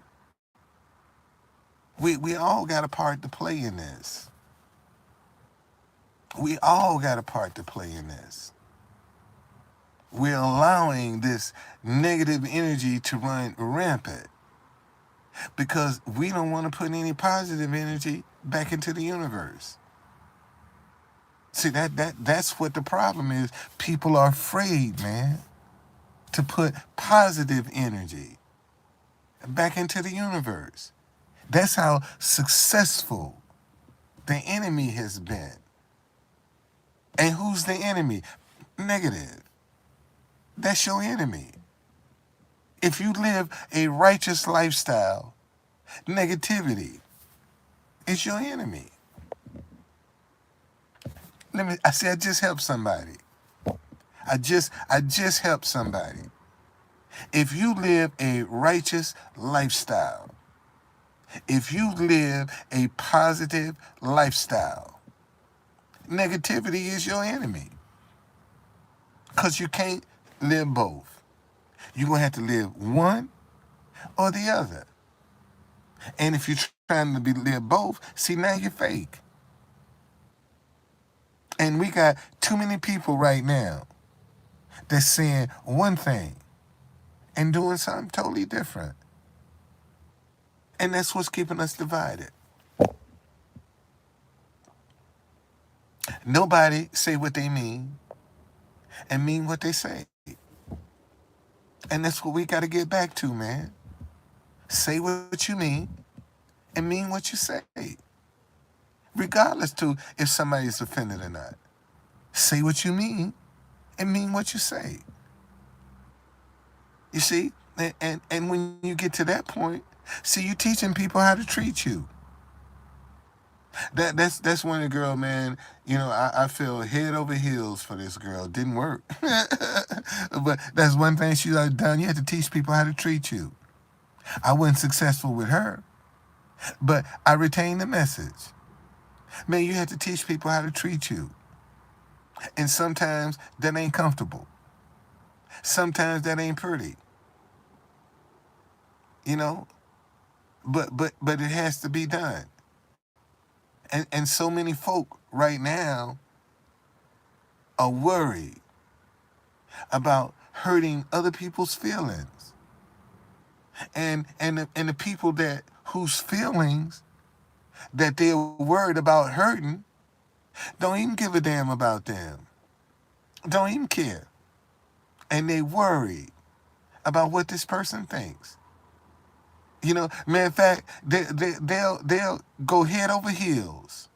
We all got a part to play in this. We all got a part to play in this. We're allowing this negative energy to run rampant because we don't want to put any positive energy back into the universe. See, that's what the problem is. People are afraid, man, to put positive energy back into the universe. That's how successful the enemy has been. And who's the enemy? Negative. That's your enemy. If you live a righteous lifestyle, negativity is your enemy. I just helped somebody. I just helped somebody. If you live a righteous lifestyle, if you live a positive lifestyle, negativity is your enemy. Because you can't live both. You're going to have to live one or the other. And if you're trying to live both, see, now you're fake. And we got too many people right now that's saying one thing and doing something totally different. And that's what's keeping us divided. Nobody say what they mean and mean what they say. And that's what we got to get back to, man. Say what you mean and mean what you say. Regardless to if somebody's offended or not. Say what you mean and mean what you say. You see? And when you get to that point, see, you teaching people how to treat you. That's one of the girl, man. I feel head over heels for this girl. Didn't work. But that's one thing she's done. You have to teach people how to treat you. I wasn't successful with her, but I retained the message. Man, you have to teach people how to treat you. And sometimes that ain't comfortable. Sometimes that ain't pretty. But it has to be done. And so many folk right now are worried about hurting other people's feelings. And the people whose feelings that they're worried about hurting don't even give a damn about them. Don't even care. And they worry about what this person thinks. Matter of fact, they'll go head over heels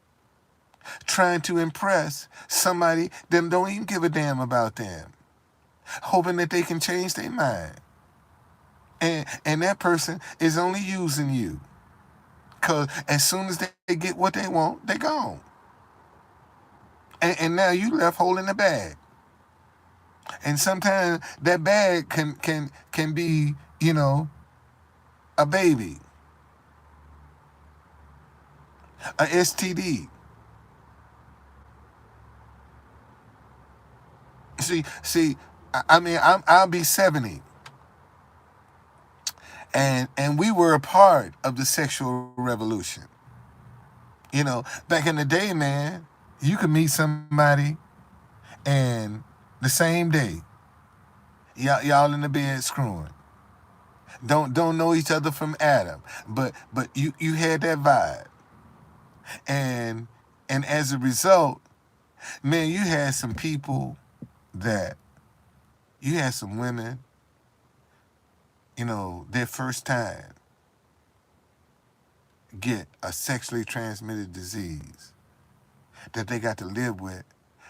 trying to impress somebody that don't even give a damn about them, hoping that they can change their mind. And that person is only using you. Because as soon as they get what they want, they're gone. And now you left holding the bag. And sometimes that bag can be, a baby, a STD. See, I mean, I'll be 70. And we were a part of the sexual revolution. Back in the day, man, you could meet somebody and the same day, y'all in the bed screwing. Don't know each other from Adam, but you had that vibe. And as a result, man, you had some people you had some women, their first time get a sexually transmitted disease that they got to live with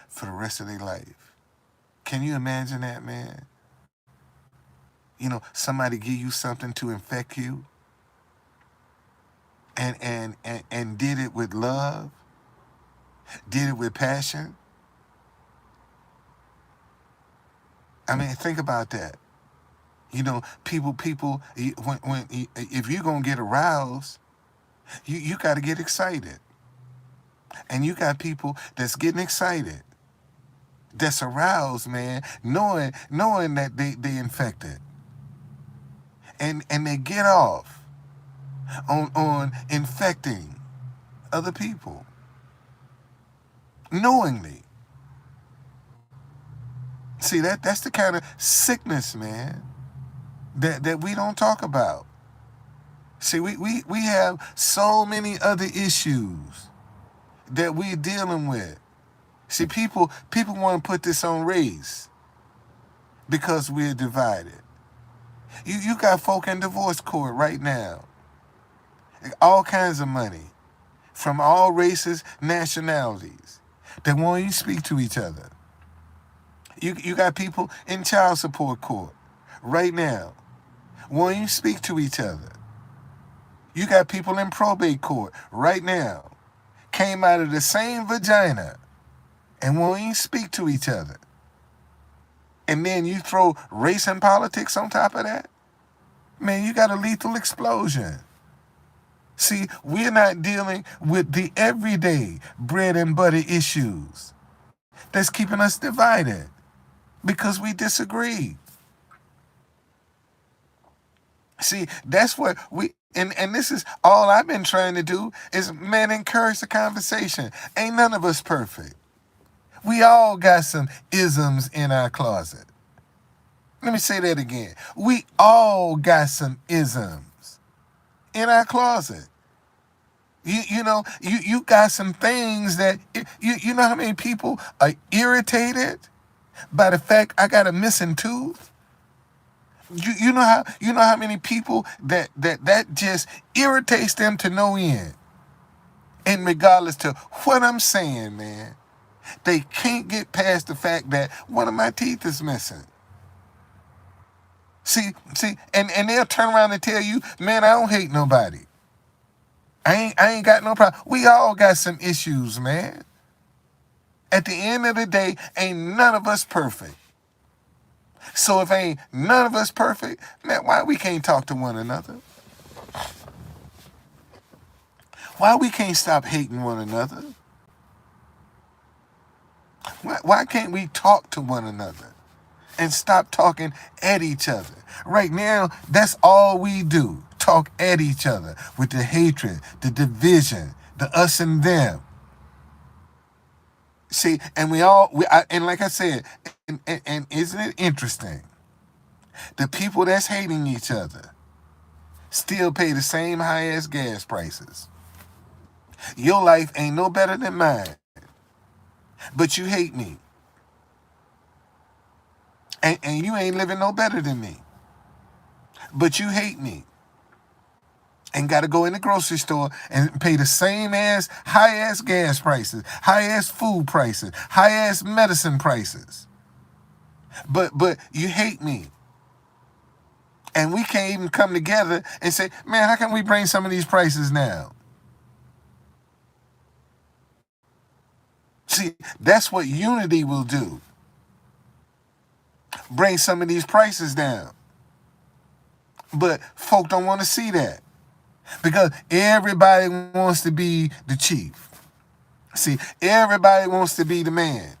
for the rest of their life. Can you imagine that, man? Somebody give you something to infect you and did it with love, did it with passion, I mean, think about that. You know, people, if you're gonna get aroused, you got to get excited, and you got people that's getting excited, that's aroused, man, knowing that they infected, and they get off on infecting other people knowingly. See, that's the kind of sickness, man, that we don't talk about. See, we have so many other issues that we're dealing with. See, people want to put this on race because we're divided. You got folk in divorce court right now, all kinds of money, from all races, nationalities, that won't even speak to each other. You got people in child support court right now, won't even speak to each other. You got people in probate court right now, came out of the same vagina and won't even speak to each other. And then you throw race and politics on top of that? Man, you got a lethal explosion. See, we're not dealing with the everyday bread and butter issues that's keeping us divided because we disagree. See, that's what and this is all I've been trying to do is, man, encourage the conversation. Ain't none of us perfect. We all got some isms in our closet. Let me say that again. We all got some isms in our closet. You got some things that you know how many people are irritated by the fact I got a missing tooth? You know how many people that just irritates them to no end. And regardless to what I'm saying, man, they can't get past the fact that one of my teeth is missing. See, and they'll turn around and tell you, man, I don't hate nobody. I ain't got no problem. We all got some issues, man. At the end of the day, ain't none of us perfect. So if ain't none of us perfect, man, why we can't talk to one another? Why we can't stop hating one another? Why can't we talk to one another and stop talking at each other? Right now, that's all we do. Talk at each other with the hatred, the division, the us and them. See, and and like I said, and isn't it interesting? The people that's hating each other still pay the same high-ass gas prices. Your life ain't no better than mine, but you hate me. And you ain't living no better than me, but you hate me. And got to go in the grocery store and pay the same ass high-ass gas prices, high-ass food prices, high-ass medicine prices. But you hate me. And we can't even come together and say, man, how can we bring some of these prices down? See, that's what unity will do. Bring some of these prices down. But folk don't want to see that because everybody wants to be the chief. See, everybody wants to be the man.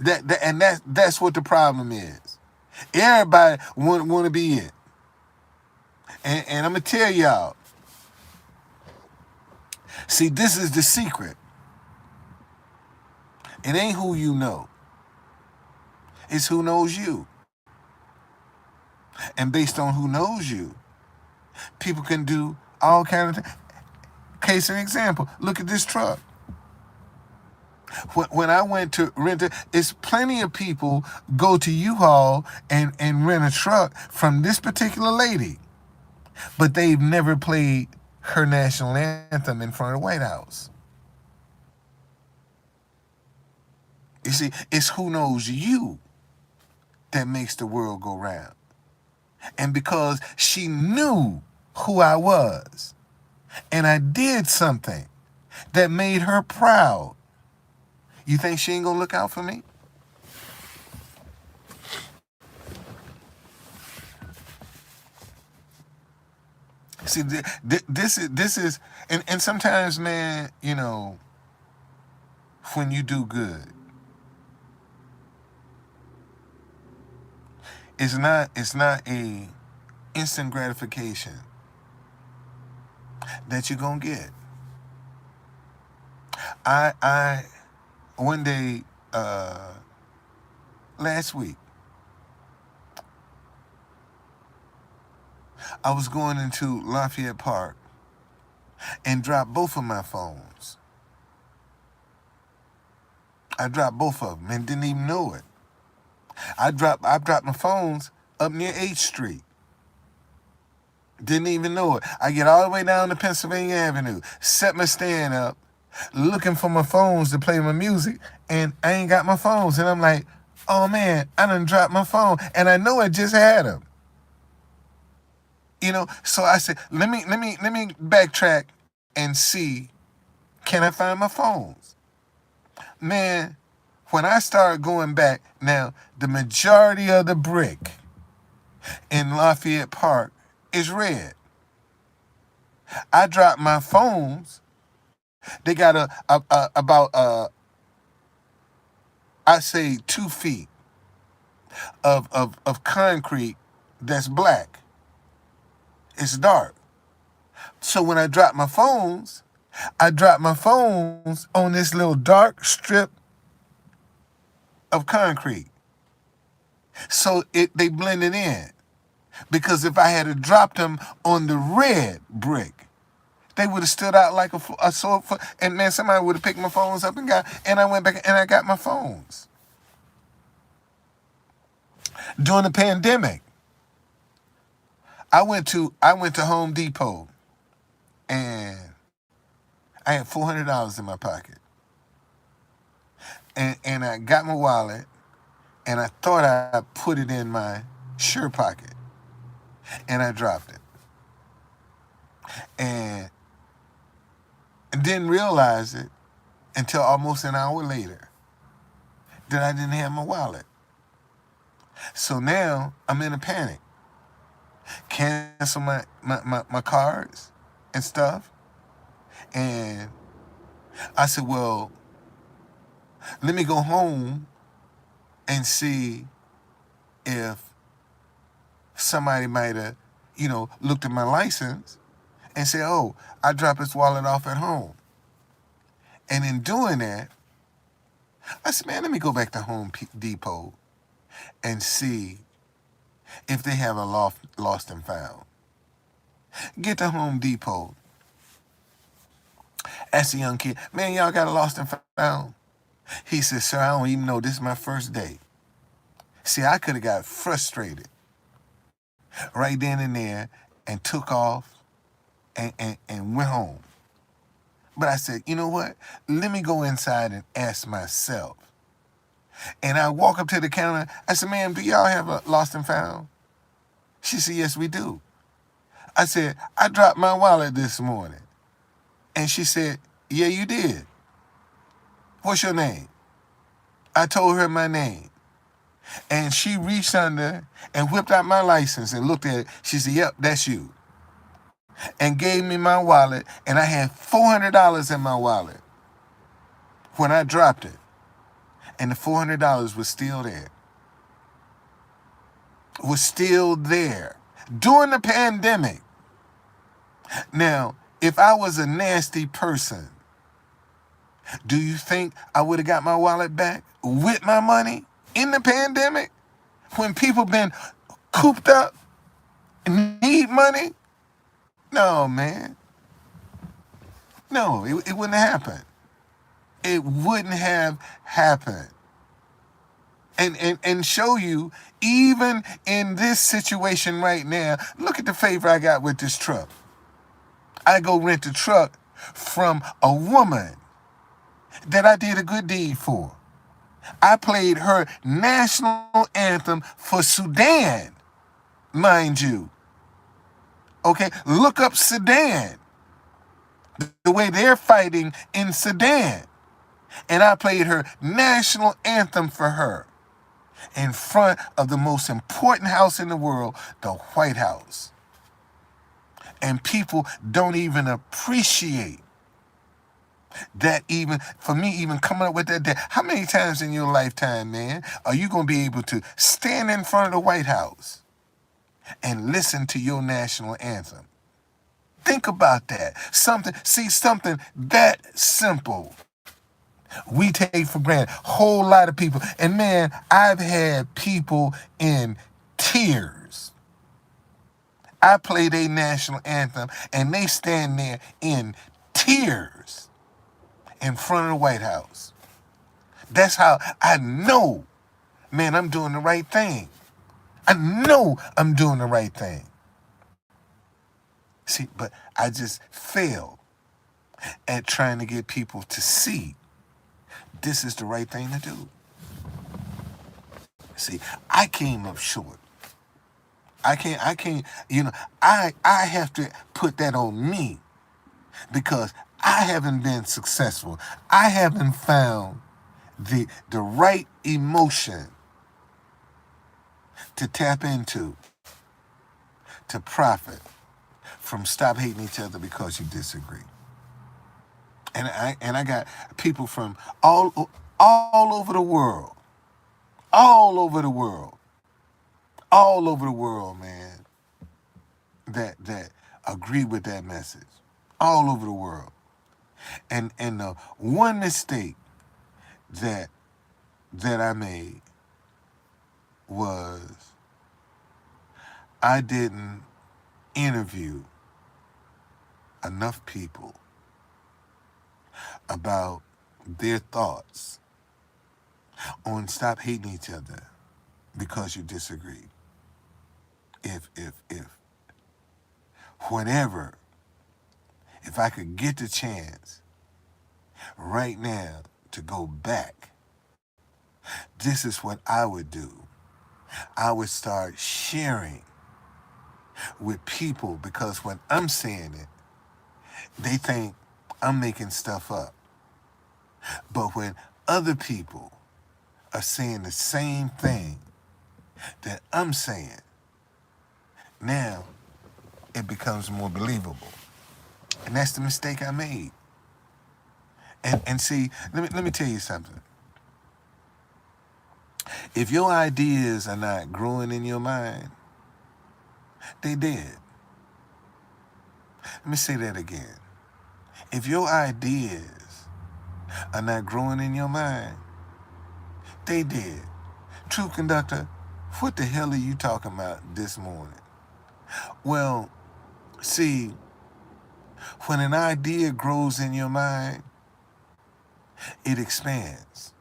That's what the problem is. Everybody want to be it. And I'm going to tell y'all, see, this is the secret. It ain't who you know. It's who knows you. And based on who knows you, people can do all kinds of things. Case in example, look at this truck. When I went to rent it, it's plenty of people go to U-Haul and rent a truck from this particular lady, but they've never played her national anthem in front of the White House. You see, it's who knows you that makes the world go round. And because she knew who I was, and I did something that made her proud, you think she ain't gonna look out for me? See, this is, and sometimes, man, when you do good, it's not a instant gratification that you're gonna get. I one day, last week, I was going into Lafayette Park and dropped both of my phones. I dropped both of them and didn't even know it. I dropped my phones up near H Street. Didn't even know it. I get all the way down to Pennsylvania Avenue, set my stand up, looking for my phones to play my music, and I ain't got my phones. And I'm like, oh man, I done dropped my phone, and I know I just had them. So I said, let me backtrack and see, can I find my phones? Man, when I started going back, now the majority of the brick in Lafayette Park is red. I dropped my phones. They got about I say 2 feet of concrete that's black. It's dark. So when I dropped my phones on this little dark strip of concrete. So they blended in. Because if I had dropped them on the red brick, they would have stood out like a sore foot. And man, somebody would have picked my phones up and I went back and I got my phones. During the pandemic, I went to Home Depot and I had $400 in my pocket. And I got my wallet and I thought I put it in my shirt pocket. And I dropped it. And didn't realize it until almost an hour later that I didn't have my wallet. So now I'm in a panic. Cancel my cards and stuff. And I said, well, let me go home and see if somebody might have, looked at my license and said, oh, I dropped his wallet off at home. And in doing that, I said, man, let me go back to Home Depot and see if they have a lost and found. Get to Home Depot. Ask the young kid, man, y'all got a lost and found? He said, sir, I don't even know. This is my first day. See, I could have got frustrated right then and there and took off and went home. But I said, you know what? Let me go inside and ask myself. And I walk up to the counter. I said, ma'am, do y'all have a lost and found? She said, yes, we do. I said, I dropped my wallet this morning. And she said, yeah, you did. What's your name? I told her my name. And she reached under and whipped out my license and looked at it. She said, yep, that's you. And gave me my wallet. And I had $400 in my wallet when I dropped it. And the $400 was still there. Was still there during the pandemic. Now, if I was a nasty person, do you think I would have got my wallet back with my money in the pandemic when people been cooped up and need money? No, man. No, it wouldn't have happened. It wouldn't have happened. And show you, even in this situation right now, look at the favor I got with this truck. I go rent a truck from a woman that I did a good deed for. I played her national anthem for Sudan, mind you. Okay, look up Sudan, the way they're fighting in Sudan. And I played her national anthem for her in front of the most important house in the world, the White House. And people don't even appreciate that, even for me, even coming up with that. How many times in your lifetime, man, are you going to be able to stand in front of the White House and listen to your national anthem? Think about that. Something that simple we take for granted. Whole lot of people. And man, I've had people in tears. I play their national anthem and they stand there in tears in front of the White House. That's how I know, man, I'm doing the right thing. I know I'm doing the right thing. See, but I just fail at trying to get people to see this is the right thing to do. See, I came up short. I can't, I have to put that on me because I haven't been successful. I haven't found the right emotion to tap into to profit from stop hating each other because you disagree. And I got people from all over the world, all over the world, all over the world, man, that agree with that message, all over the world. And the one mistake that I made was I didn't interview enough people about their thoughts on stop hating each other because you disagree. If whatever, if I could get the chance right now to go back, this is what I would do. I would start sharing with people because when I'm saying it, they think I'm making stuff up. But when other people are saying the same thing that I'm saying, now it becomes more believable. And that's the mistake I made. And see, let me tell you something. If your ideas are not growing in your mind, they dead. Let me say that again. If your ideas are not growing in your mind, they dead. True conductor, what the hell are you talking about this morning? Well, see, when an idea grows in your mind, it expands.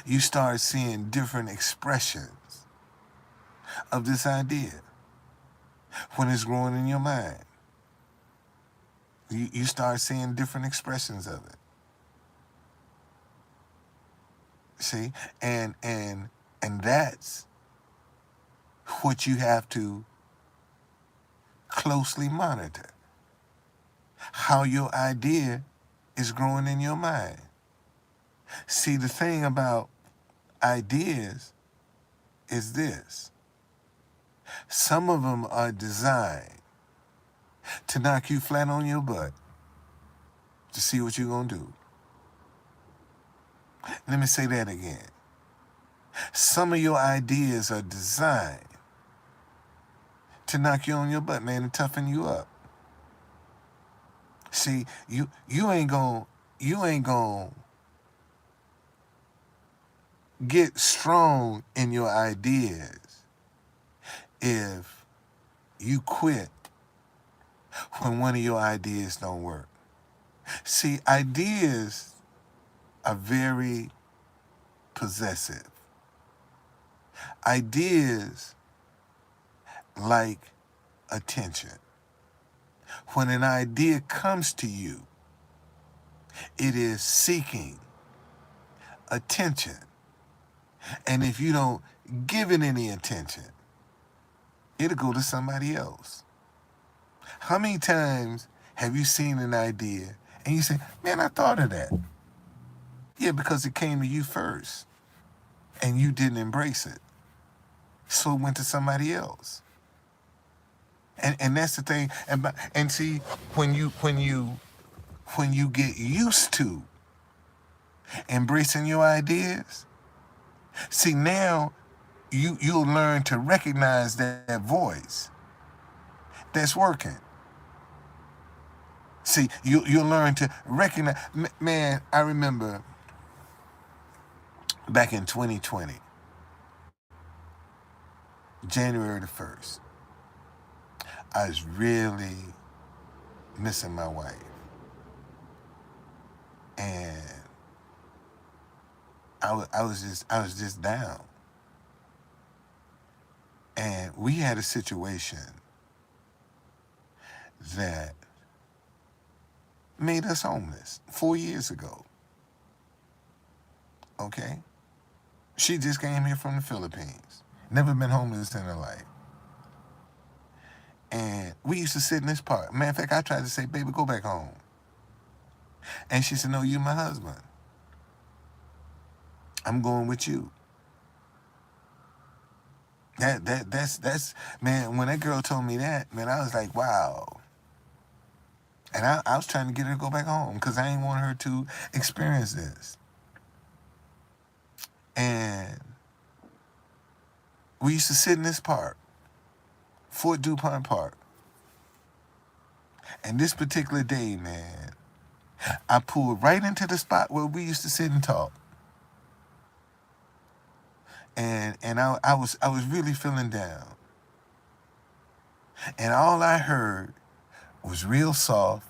You start seeing different expressions of this idea when it's growing in your mind. You start seeing different expressions of it. See? And that's what you have to closely monitor. How your idea is growing in your mind. See, the thing about ideas is this. Some of them are designed to knock you flat on your butt to see what you're going to do. Let me say that again. Some of your ideas are designed to knock you on your butt, man, and toughen you up. See, you ain't gonna get strong in your ideas if you quit when one of your ideas don't work. See, ideas are very possessive. Ideas like attention. When an idea comes to you, it is seeking attention. And if you don't give it any attention, it'll go to somebody else. How many times have you seen an idea and you say, man, I thought of that? Yeah, because it came to you first and you didn't embrace it. So it went to somebody else. And that's the thing. And see, when you get used to embracing your ideas, see now you'll learn to recognize that voice that's working. See, you'll learn to recognize. Man, I remember back in 2020, January the 1st, I was really missing my wife. And I was just down. And we had a situation that made us homeless 4 years ago. Okay? She just came here from the Philippines. Never been homeless in her life. And we used to sit in this park. Matter of fact, I tried to say, baby, go back home. And she said, no, you my husband. I'm going with you. That's man, when that girl told me that, man, I was like, wow. And I was trying to get her to go back home because I didn't want her to experience this. And we used to sit in this park, Fort DuPont Park. And this particular day, man, I pulled right into the spot where we used to sit and talk. And I was really feeling down. And all I heard was real soft,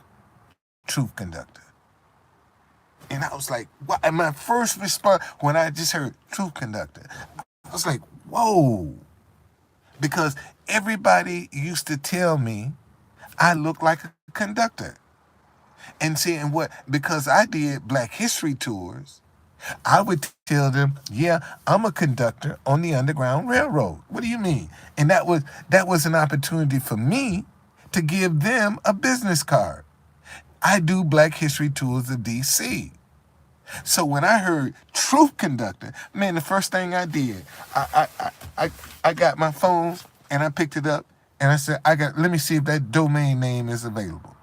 Truth Conductor. And I was like, what? And my first response when I just heard Truth Conductor, I was like, whoa. Because everybody used to tell me I look like a conductor. And saying what? Because I did Black History tours, I would tell them, yeah, I'm a conductor on the Underground Railroad. What do you mean? And that was an opportunity for me to give them a business card. I do Black History tours of DC. So when I heard Truth Conductor, man, the first thing I did, I got my phone and I picked it up and I said, let me see if that domain name is available.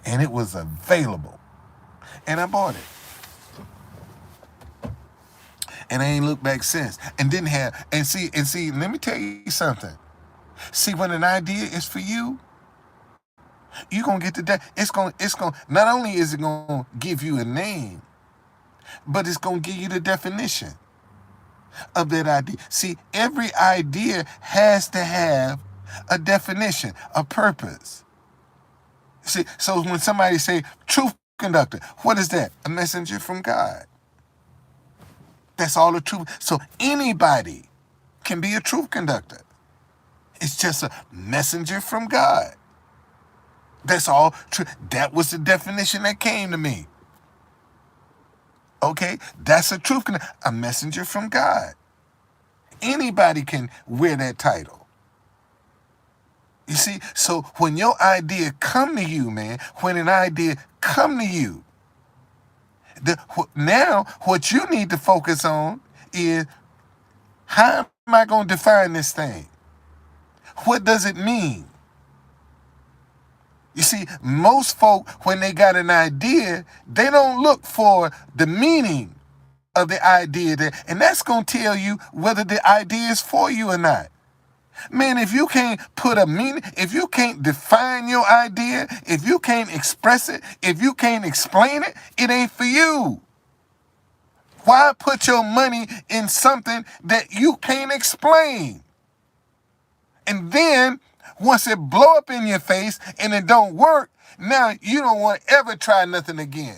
And it was available. And I bought it. And I ain't looked back since. And didn't have and see, let me tell you something. See, when an idea is for you, you're gonna get to that. It's gonna not only is it gonna give you a name, but it's gonna give you the definition of that idea. See, every idea has to have a definition, a purpose. See, so when somebody say Truth Conductor, what is that? A messenger from God. That's all the truth. So anybody can be a truth conductor. It's just a messenger from God. That's all true. That was the definition that came to me. Okay, that's a truth conductor, a messenger from God. Anybody can wear that title. You see, so when your idea come to you, man, when an idea come to you, now what you need to focus on is how am I going to define this thing? What does it mean? You see, most folk, when they got an idea, they don't look for the meaning of the idea, and that's going to tell you whether the idea is for you or not. Man, if you can't put a meaning, if you can't define your idea, if you can't express it, if you can't explain it, it ain't for you. Why put your money in something that you can't explain? And then once it blow up in your face and it don't work, now you don't want to ever try nothing again.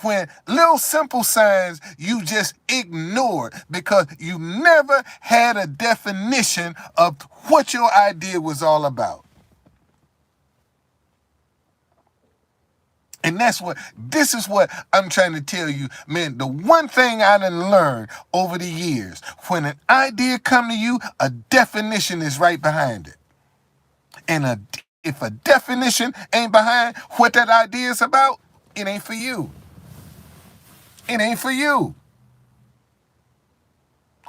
When little simple signs you just ignored because you never had a definition of what your idea was all about. And this is what I'm trying to tell you, man. The one thing I done learned over the years, when an idea come to you, a definition is right behind it. And if a definition ain't behind what that idea is about, it ain't for you. It ain't for you.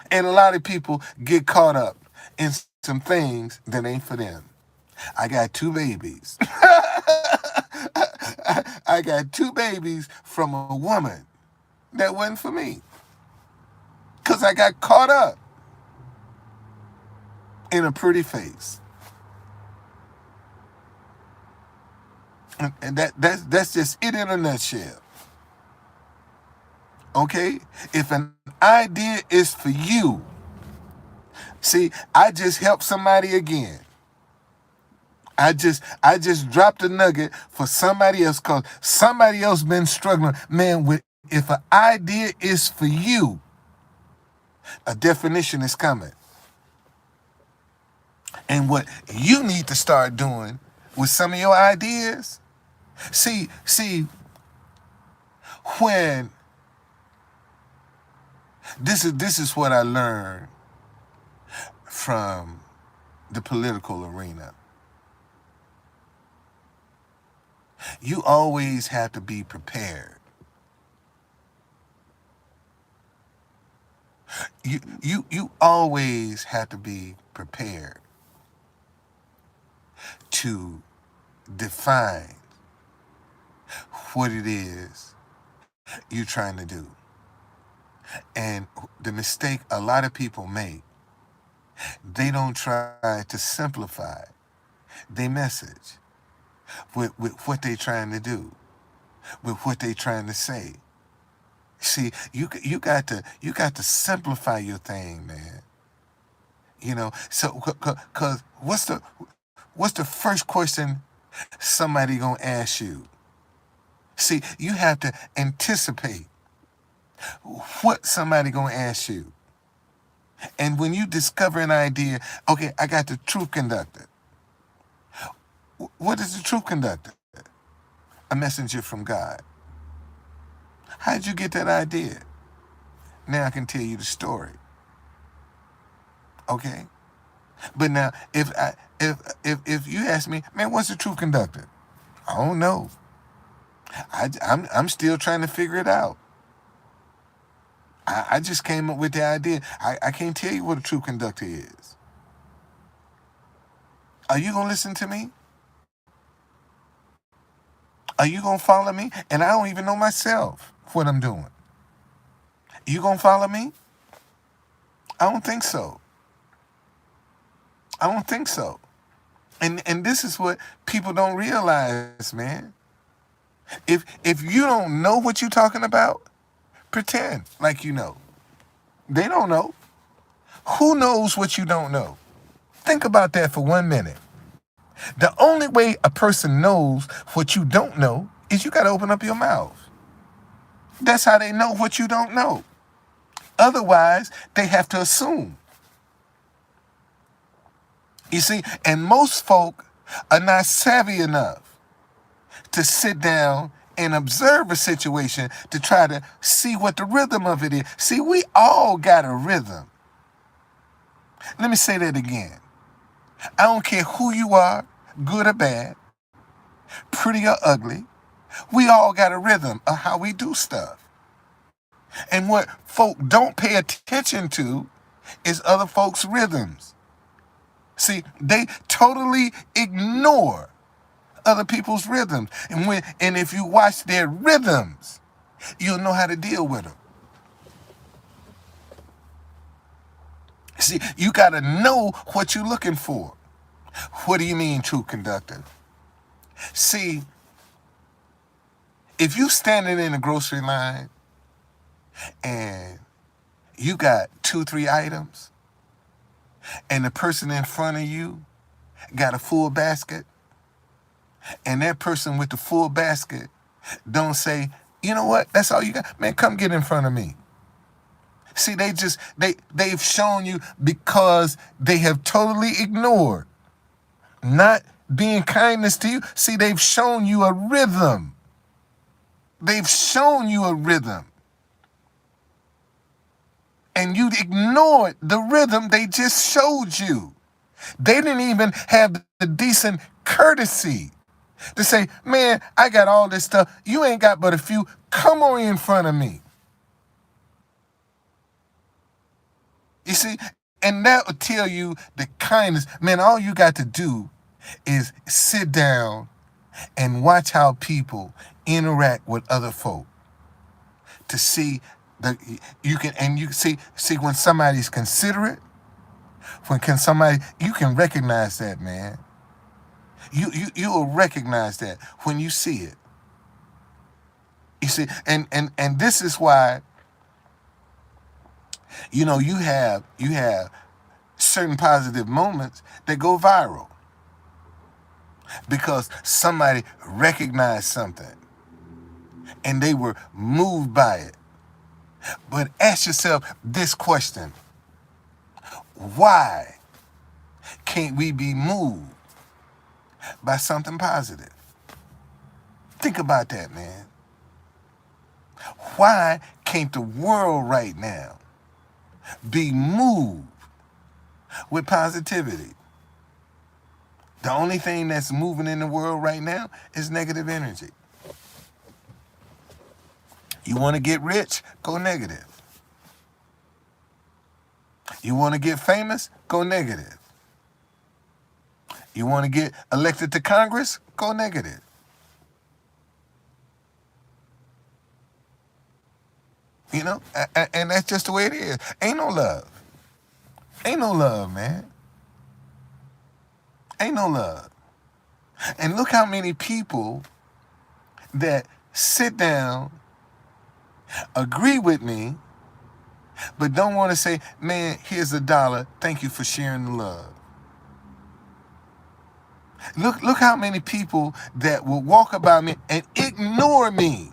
And a lot of people get caught up in some things that ain't for them. I got two babies. I got two babies from a woman that wasn't for me. Because I got caught up in a pretty face. And that's just it in a nutshell. Okay? If an idea is for you, see, I just helped somebody again. I just dropped a nugget for somebody else because somebody else been struggling. Man, with if an idea is for you, a definition is coming. And what you need to start doing with some of your ideas, see, when this is what I learned from the political arena. You always have to be prepared. You always have to be prepared to define what it is you're trying to do. And the mistake a lot of people make, they don't try to simplify their message with what they're trying to do, with what they're trying to say. See, you got to simplify your thing, man. So cause what's the first question somebody gonna ask you? See, you have to anticipate what somebody gonna ask you. And when you discover an idea, okay, I got the truth conductor. What is the truth conductor? A messenger from God. How did you get that idea? Now I can tell you the story. Okay? But now if you ask me, man, what's the truth conductor? I don't know. I'm still trying to figure it out. I just came up with the idea. I can't tell you what a truth conductor is. Are you gonna listen to me? Are you gonna follow me? And I don't even know myself what I'm doing. You gonna follow me? I don't think so. I don't think so. And this is what people don't realize, man. If you don't know what you're talking about, pretend like you know. They don't know. Who knows what you don't know? Think about that for 1 minute. The only way a person knows what you don't know is you got to open up your mouth. That's how they know what you don't know. Otherwise, they have to assume. You see, and most folk are not savvy enough to sit down and observe a situation to try to see what the rhythm of it is. See, we all got a rhythm. Let me say that again. I don't care who you are, good or bad, pretty or ugly. We all got a rhythm of how we do stuff. And what folk don't pay attention to is other folks' rhythms. See, they totally ignore other people's rhythms. And if you watch their rhythms, you'll know how to deal with them. See, you got to know what you're looking for. What do you mean, true conductor? See, if you standing in a grocery line and you got 2-3 items and the person in front of you got a full basket, and that person with the full basket don't say, you know what, that's all you got? Man, come get in front of me. See, they've shown you because they have totally ignored not being kindness to you. See, they've shown you a rhythm. They've shown you a rhythm. And you ignored the rhythm they just showed you. They didn't even have the decent courtesy to say, man, I got all this stuff. You ain't got but a few. Come on in front of me. You see, and that will tell you the kindness. Man, all you got to do is sit down and watch how people interact with other folk to see the you can and you see when somebody's considerate, when can somebody you can recognize that, man. You will recognize that when you see it. You see, and this is why you have certain positive moments that go viral because somebody recognized something and they were moved by it. But ask yourself this question: why can't we be moved by something positive? Think about that, man. Why can't the world right now be moved with positivity? The only thing that's moving in the world right now is negative energy. You want to get rich? Go negative. You want to get famous? Go negative. You want to get elected to Congress? Go negative. And that's just the way it is. Ain't no love. Ain't no love, man. Ain't no love. And look how many people that sit down, agree with me, but don't want to say, man, here's $1. Thank you for sharing the love. Look how many people that will walk about me and ignore me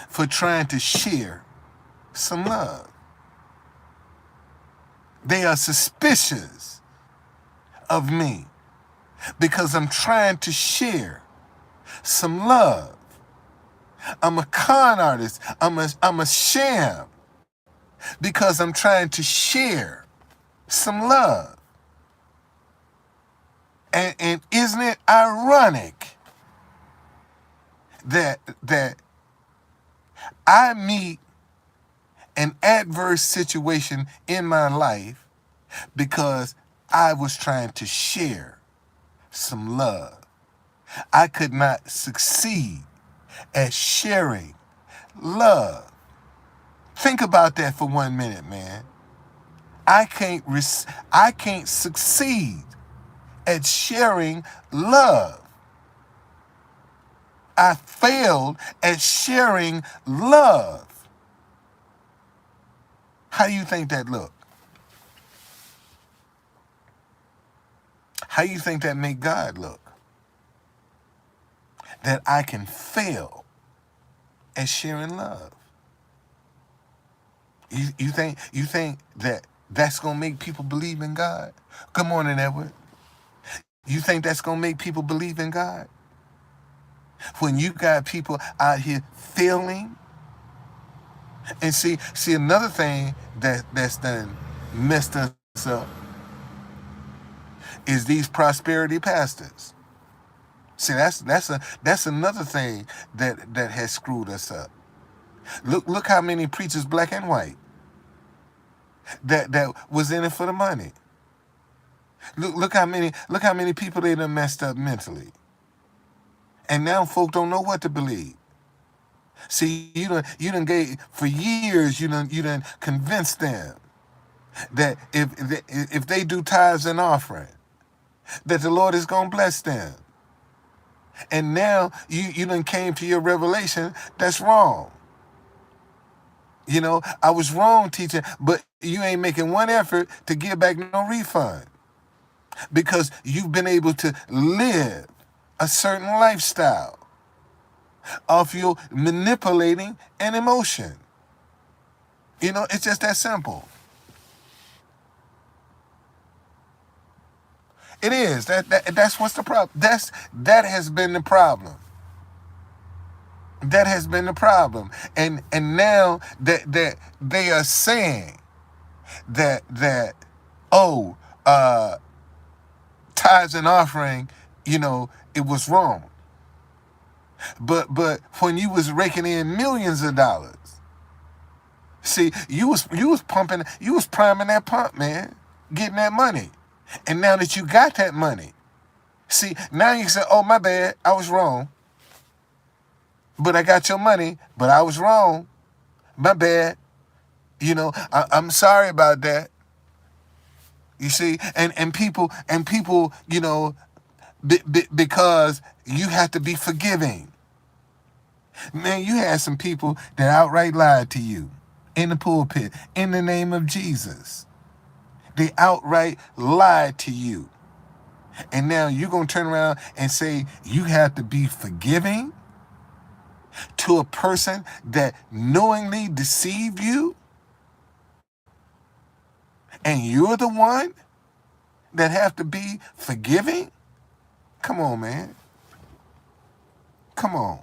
for trying to share some love. They are suspicious of me because I'm trying to share some love. I'm a con artist. I'm a sham because I'm trying to share some love. And isn't it ironic that I meet an adverse situation in my life because I was trying to share some love. I could not succeed at sharing love. Think about that for 1 minute, man. I can't succeed at sharing love. I failed at sharing love. How do you think that look? How do you think that make God look? That I can fail at sharing love. You think that that's gonna make people believe in God? Good morning, Edward. You think that's gonna make people believe in God? When you got people out here failing? And see another thing that's done messed us up is these prosperity pastors. See, that's another thing that has screwed us up. Look how many preachers, black and white, that was in it for the money. Look how many people they done messed up mentally. And now folk don't know what to believe. See, you done gave for years. You done convinced them that if they do tithes and offering, that the Lord is gonna bless them. And now you done came to your revelation that's wrong. I was wrong teaching, but you ain't making one effort to give back no refund because you've been able to live a certain lifestyle off your manipulating an emotion. It's just that simple. It is. That's what's the problem. That has been the problem. That has been the problem. And now that they are saying that tithes and offering, it was wrong. But when you was raking in millions of dollars, see, you was priming that pump, man, getting that money. And now that you got that money, See, now you say, oh, my bad, I was wrong. But I got your money, but I was wrong. My bad. I'm sorry about that. You see, and people, because you have to be forgiving. Man, you had some people that outright lied to you in the pulpit in the name of Jesus. They outright lied to you. And now you're going to turn around and say you have to be forgiving to a person that knowingly deceived you? And you're the one that have to be forgiving? Come on, man. Come on.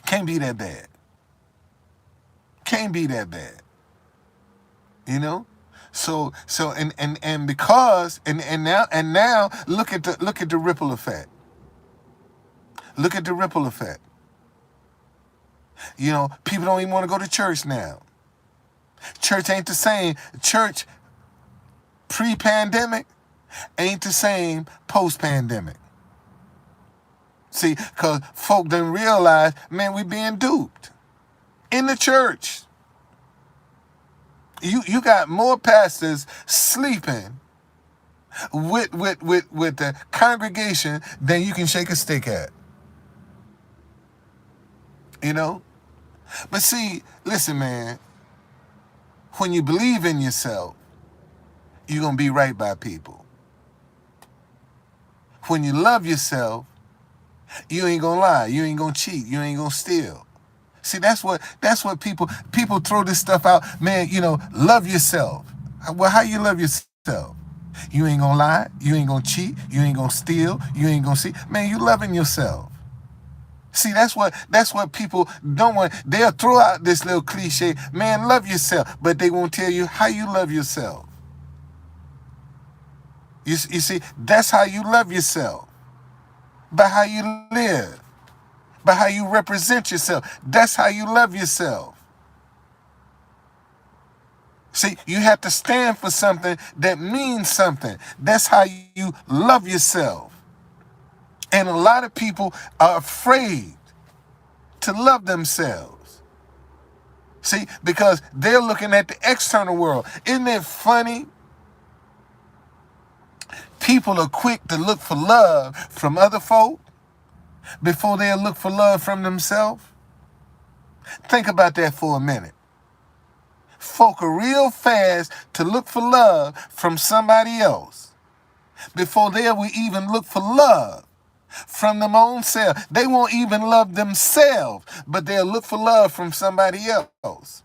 Can't be that bad. Can't be that bad. You know? So and because and now look at the ripple effect. Look at the ripple effect. People don't even want to go to church now. Church ain't the same. Church pre-pandemic ain't the same post-pandemic. See, because folk didn't realize, man, we being duped. In the church. You got more pastors sleeping with the congregation than you can shake a stick at. But see, listen, man, when you believe in yourself, you're going to be right by people. When you love yourself, you ain't going to lie. You ain't going to cheat. You ain't going to steal. See, that's what people throw this stuff out. Man, love yourself. Well, how you love yourself? You ain't going to lie. You ain't going to cheat. You ain't going to steal. You ain't going to see. Man, you loving yourself. See, that's what people don't want. They'll throw out this little cliche, man, love yourself, but they won't tell you how you love yourself. You see, that's how you love yourself. By how you live. By how you represent yourself. That's how you love yourself. See, you have to stand for something that means something. That's how you love yourself. And a lot of people are afraid to love themselves. See, because they're looking at the external world. Isn't it funny? People are quick to look for love from other folk before they'll look for love from themselves. Think about that for a minute. Folk are real fast to look for love from somebody else before they will even look for love from them own self. They won't even love themselves, but they'll look for love from somebody else.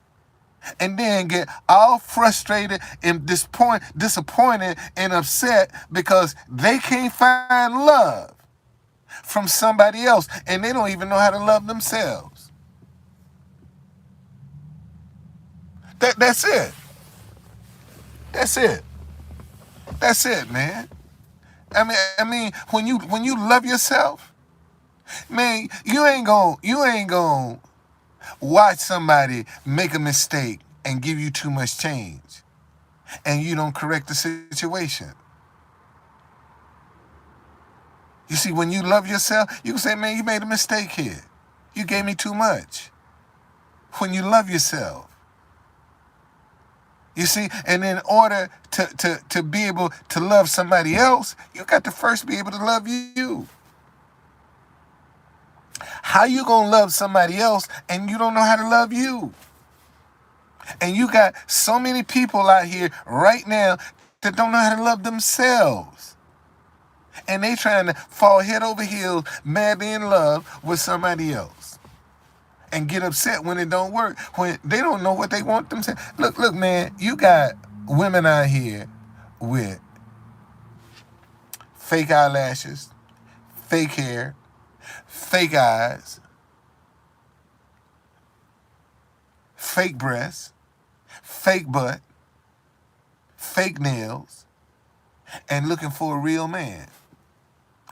And then get all frustrated and disappointed and upset because they can't find love from somebody else. And they don't even know how to love themselves. That's it. That's it. That's it, man. I mean, when you love yourself, man, you ain't gonna watch somebody make a mistake and give you too much change, and you don't correct the situation. You see, when you love yourself, you can say, man, you made a mistake here. You gave me too much. When you love yourself. You see, and in order to be able to love somebody else, you got to first be able to love you. How you gonna love somebody else and you don't know how to love you? And you got so many people out here right now that don't know how to love themselves. And they trying to fall head over heels, madly in love with somebody else. And get upset when it don't work, when they don't know what they want themselves. Look, man, you got women out here with fake eyelashes, fake hair, fake eyes, fake breasts, fake butt, fake nails, and looking for a real man.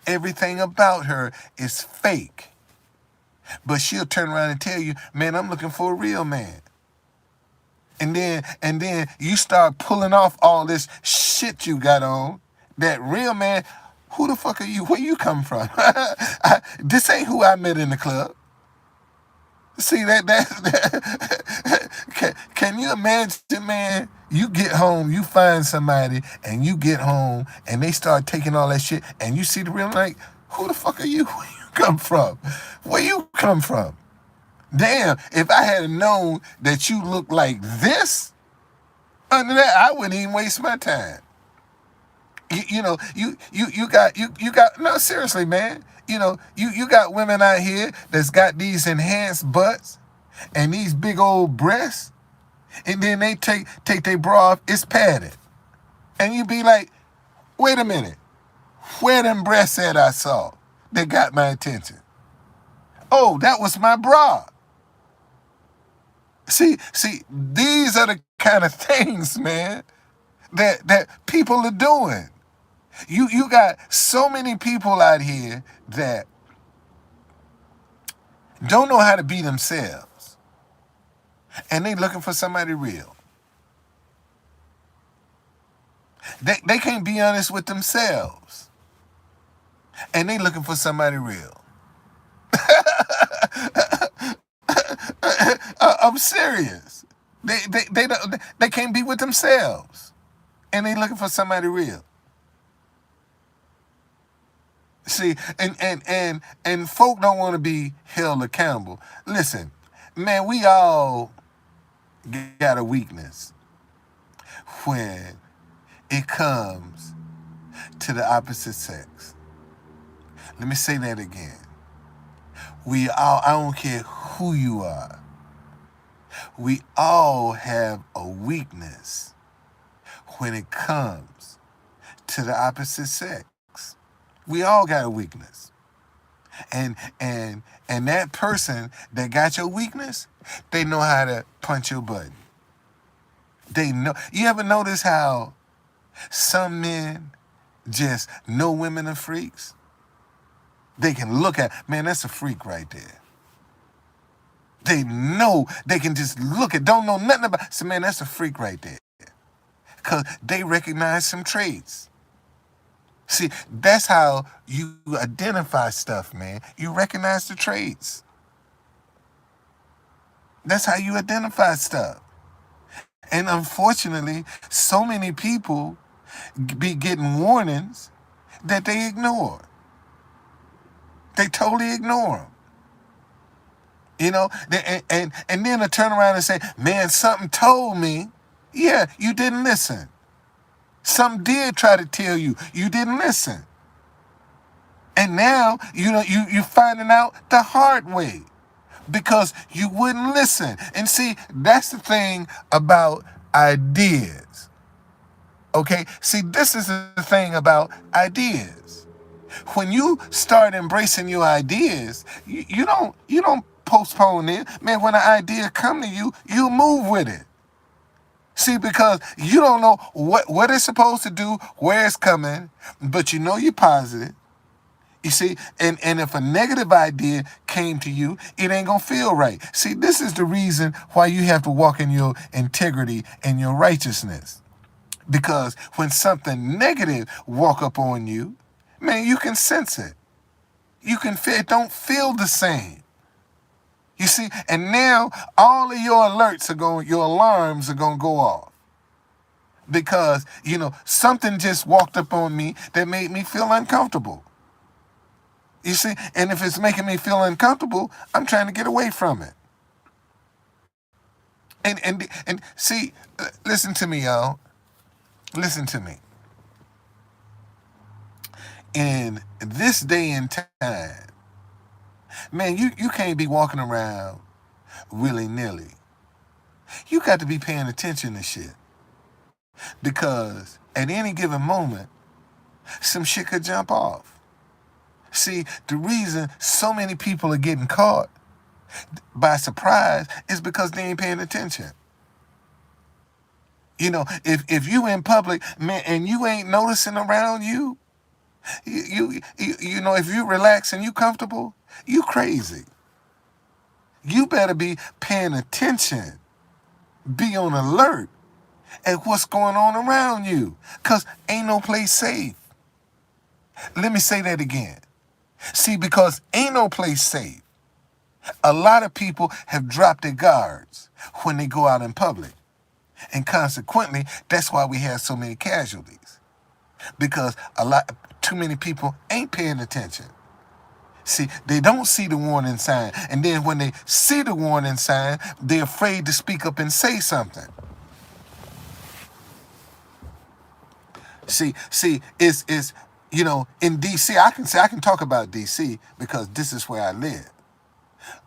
Everything about her is fake. But she'll turn around and tell you, man, I'm looking for a real man. And then you start pulling off all this shit you got on That real man, who the fuck are you? Where you come from? This ain't who I met in the club. See that can you imagine, man? You get home, you find somebody, and you get home, and they start taking all that shit, and you see the real, like, who the fuck are you? Where you come from? Where you come from? Damn, if I had known that you look like this, under that, I wouldn't even waste my time. You got no, seriously, man. You got women out here that's got these enhanced butts and these big old breasts, and then they take their bra off, it's padded. And you be like, wait a minute, where them breasts at I saw that got my attention? Oh, that was my bra. See, these are the kind of things, man, that people are doing. You got so many people out here that don't know how to be themselves, and they looking for somebody real. They can't be honest with themselves, and they looking for somebody real. I'm serious. They can't be with themselves, and they looking for somebody real. See, and folk don't want to be held accountable. Listen, man, we all got a weakness when it comes to the opposite sex. Let me say that again. We all, I don't care who you are, we all have a weakness when it comes to the opposite sex. We all got a weakness. And that person that got your weakness, they know how to punch your button. They know. You ever notice how some men just know women are freaks? They can look at, man, that's a freak right there. They know, they can just look at, don't know nothing about, so man, that's a freak right there. Because they recognize some traits. See, that's how you identify stuff, man. You recognize the traits. That's how you identify stuff. And unfortunately, so many people be getting warnings that they ignore. They totally ignore them. And then to turn around and say, man, something told me. Yeah, you didn't listen. Some did try to tell you. You didn't listen. And now, you're finding out the hard way because you wouldn't listen. And see, that's the thing about ideas. Okay? See, this is the thing about ideas. When you start embracing your ideas, you don't postpone it. Man, when an idea come to you, you move with it. See, because you don't know what it's supposed to do, where it's coming, but you know you're positive. You see, and if a negative idea came to you, it ain't gonna feel right. See, this is the reason why you have to walk in your integrity and your righteousness. Because when something negative walk up on you, man, you can sense it. You can feel it, don't feel the same. You see, and now all of your your alarms are going to go off. Because, something just walked up on me that made me feel uncomfortable. You see, and if it's making me feel uncomfortable, I'm trying to get away from it. And see, listen to me, y'all. Listen to me. In this day and time, man, you can't be walking around willy-nilly. You got to be paying attention to shit. Because at any given moment, some shit could jump off. See, the reason so many people are getting caught by surprise is because they ain't paying attention. If you in public, man, and you ain't noticing around you, if you relax and you comfortable, you crazy. You better be paying attention. Be on alert at what's going on around you. Because ain't no place safe. Let me say that again. See, because ain't no place safe. A lot of people have dropped their guards when they go out in public. And consequently, that's why we have so many casualties. Because too many people ain't paying attention. See, they don't see the warning sign. And then when they see the warning sign, they're afraid to speak up and say something. See, it's in DC, I can talk about DC because this is where I live.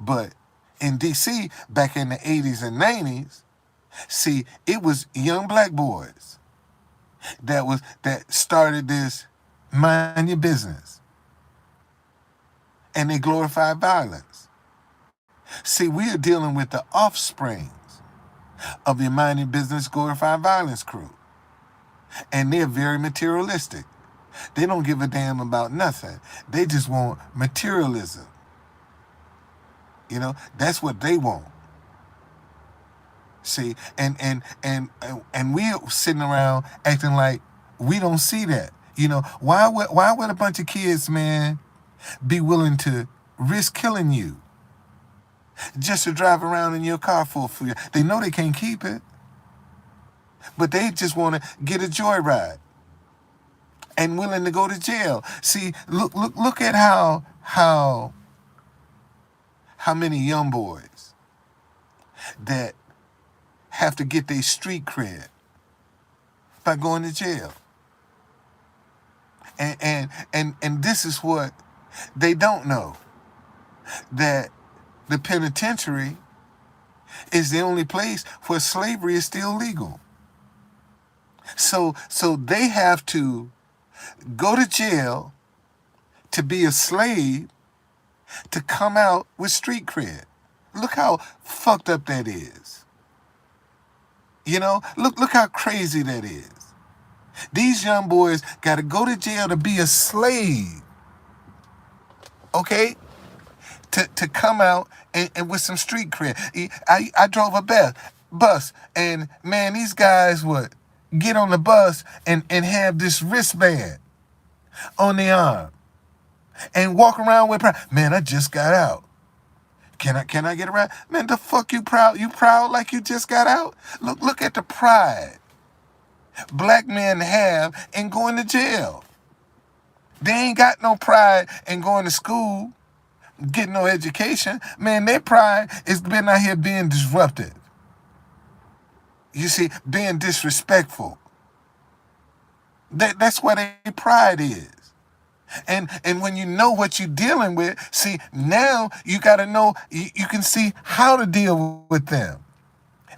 But in DC, back in the 80s and 90s, see, it was young black boys that started this mind your business. And they glorified violence. See, we are dealing with the offsprings of the mind your business glorified violence crew. And they're very materialistic. They don't give a damn about nothing. They just want materialism. That's what they want. See, and we're sitting around acting like we don't see that. Why would a bunch of kids, man, be willing to risk killing you just to drive around in your car for a few years? They know they can't keep it, but they just want to get a joyride and willing to go to jail. See, look at how many young boys that have to get their street cred by going to jail. And this is what they don't know, that the penitentiary is the only place where slavery is still legal. So they have to go to jail to be a slave to come out with street cred. Look how fucked up that is. Look how crazy that is. These young boys got to go to jail to be a slave, okay? To come out and with some street cred. I drove a bus, and man, these guys would get on the bus and have this wristband on their arm and walk around with pride. Man, I just got out. Can I get around? Man, the fuck you proud? You proud like you just got out? Look at the pride black men have in going to jail. They ain't got no pride in going to school, getting no education. Man, their pride is been out here being disruptive. You see, being disrespectful. That's where their pride is. And when you know what you're dealing with, see, now you got to know, you can see how to deal with them.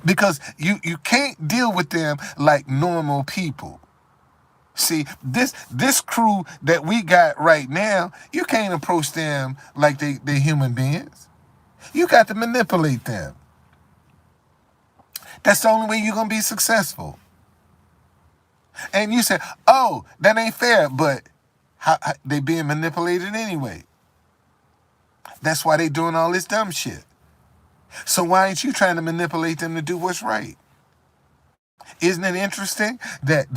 Because you can't deal with them like normal people. See, this crew that we got right now, you can't approach them like they human beings. You got to manipulate them. That's the only way you're going to be successful. And you say, oh, that ain't fair, but how they being manipulated anyway. That's why they doing all this dumb shit. So why ain't you trying to manipulate them to do what's right? Isn't it interesting that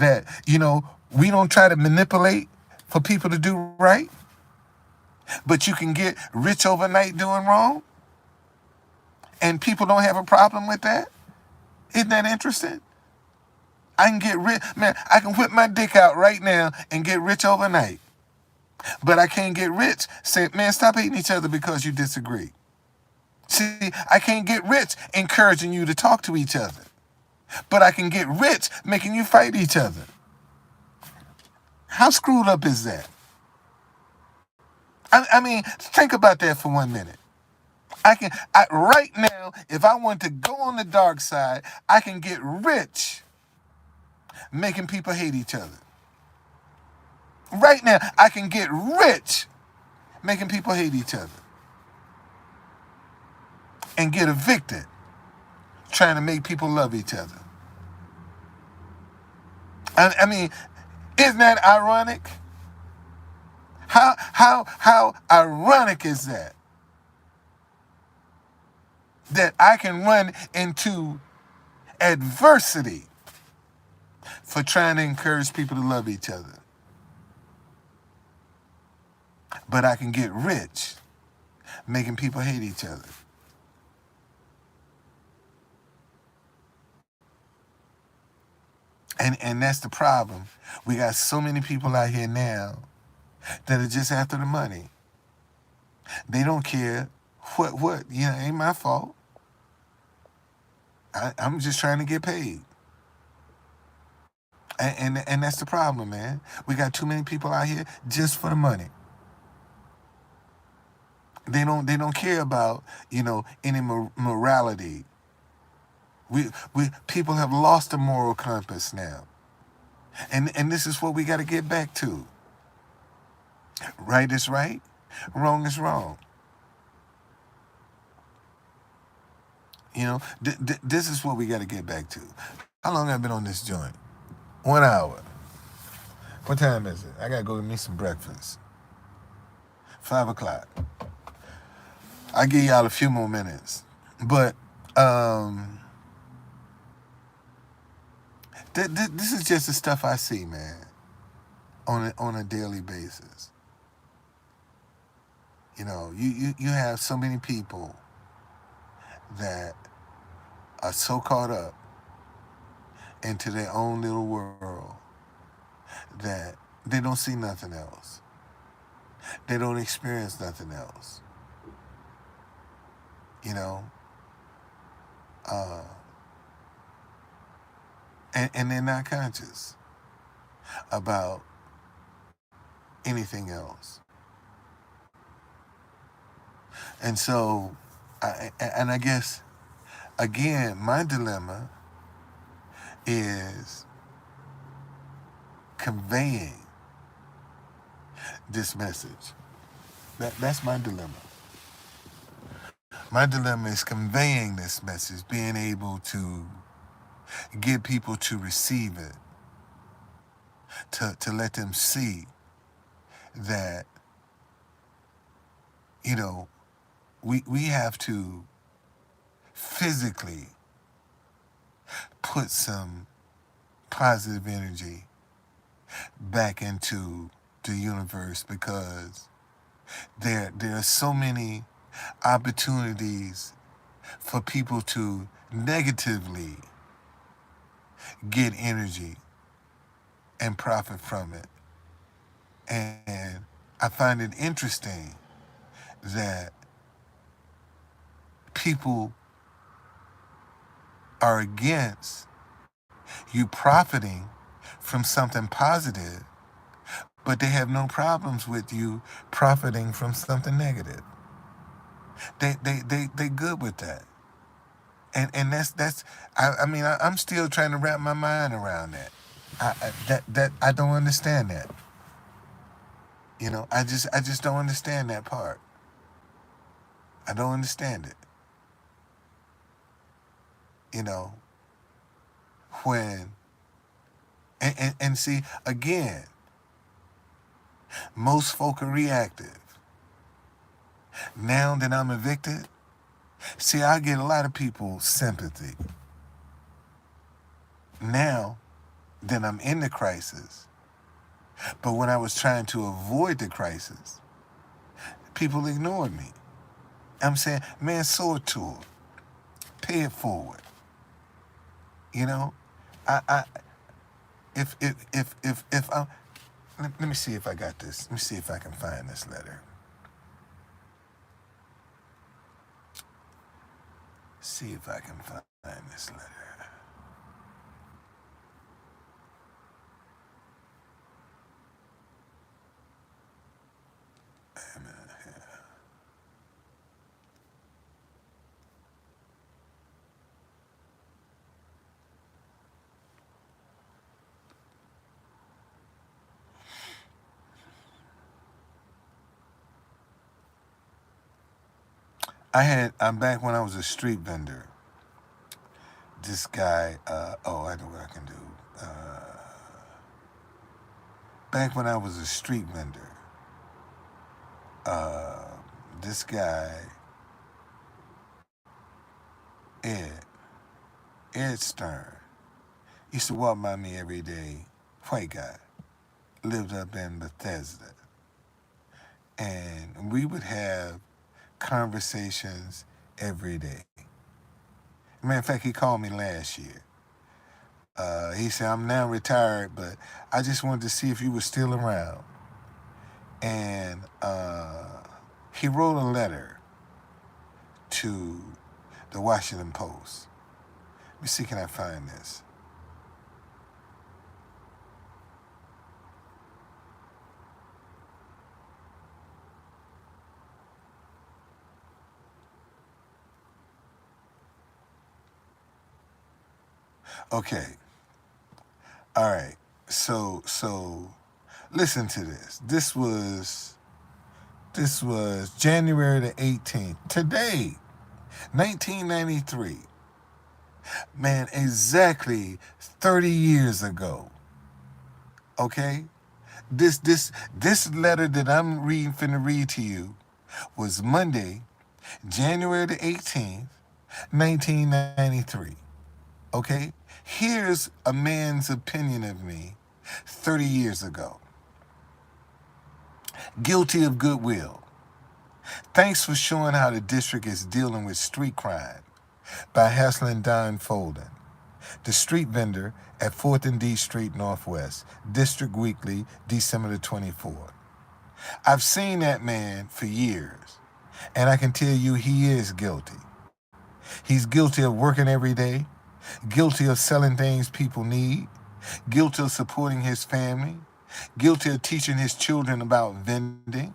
we don't try to manipulate for people to do right, but you can get rich overnight doing wrong, and people don't have a problem with that? Isn't that interesting? I can get rich, man. I can whip my dick out right now and get rich overnight, but I can't get rich saying, man, stop hating each other because you disagree. See, I can't get rich encouraging you to talk to each other, but I can get rich making you fight each other. How screwed up is that? I mean, think about that for 1 minute. Right now, if I want to go on the dark side, I can get rich making people hate each other. Right now, I can get rich making people hate each other. And get evicted trying to make people love each other. I mean, isn't that ironic? How ironic is that? That I can run into adversity for trying to encourage people to love each other. but I can get rich making people hate each other. And that's the problem. We got so many people out here now that are just after the money. They don't care what, ain't my fault. I'm just trying to get paid. And that's the problem, man. We got too many people out here just for the money. They don't care about, any morality. We people have lost the moral compass now. And this is what we got to get back to. Right is right, wrong is wrong. This is what we got to get back to. How long have I been on this joint? 1 hour. What time is it? I got to go get me some breakfast. 5 o'clock. I'll give y'all a few more minutes. But this is just the stuff I see, man, on a daily basis. You have so many people that are so caught up into their own little world that they don't see nothing else. They don't experience nothing else. And they're not conscious about anything else. And so, I guess, again, my dilemma is conveying this message. That's my dilemma. My dilemma is conveying this message, being able to get people to receive it, to let them see that, we have to physically put some positive energy back into the universe, because there are so many opportunities for people to negatively get energy and profit from it. And I find it interesting that people are against you profiting from something positive, but they have no problems with you profiting from something negative. They good with that. And that's I'm still trying to wrap my mind around that. I don't understand that. I just don't understand that part. I don't understand it. When and see, again, most folk are reactive. Now that I'm evicted, see, I get a lot of people's sympathy. Now that I'm in the crisis, but when I was trying to avoid the crisis, people ignored me. I'm saying, man, sow it to them. Pay it forward. I if I'm, let me see if I got this. Let me see if I can find this letter. See if I can find this letter. I'm back when I was a street vendor. This guy, I know what I can do. Back when I was a street vendor, this guy, Ed Stern, used to walk by me every day. White guy, lived up in Bethesda. and we would have conversations every day. Matter of fact, he called me last year. He said, I'm now retired, but I just wanted to see if you were still around. And he wrote a letter to the Washington Post. Let me see, can I find this? Okay. All right. So listen to this. This was January the 18th. Today, 1993. Man, exactly 30 years ago. Okay? This letter that I'm finna read to you was Monday, January the 18th, 1993. Okay? Here's a man's opinion of me 30 years ago. Guilty of goodwill. Thanks for showing how the district is dealing with street crime by Haslin Don Folden, the street vendor at 4th and D Street Northwest, District Weekly, December the 24th. I've seen that man for years, and I can tell you he is guilty. He's guilty of working every day, guilty of selling things people need, guilty of supporting his family, guilty of teaching his children about vending,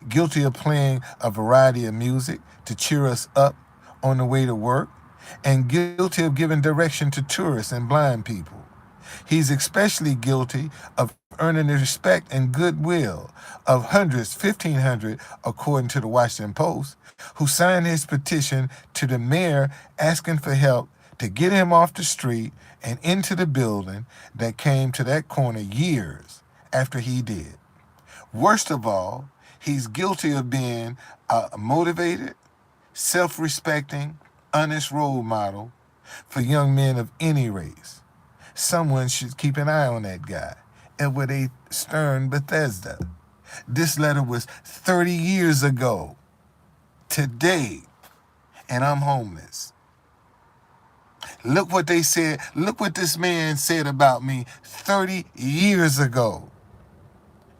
guilty of playing a variety of music to cheer us up on the way to work, and guilty of giving direction to tourists and blind people. He's especially guilty of earning the respect and goodwill of hundreds, 1,500, according to the Washington Post, who signed his petition to the mayor asking for help to get him off the street and into the building that came to that corner years after he did. Worst of all, he's guilty of being a motivated, self-respecting, honest role model for young men of any race. Someone should keep an eye on that guy. Edward A. Stern, Bethesda. This letter was 30 years ago. Today, and I'm homeless. Look what they said. Look what this man said about me 30 years ago.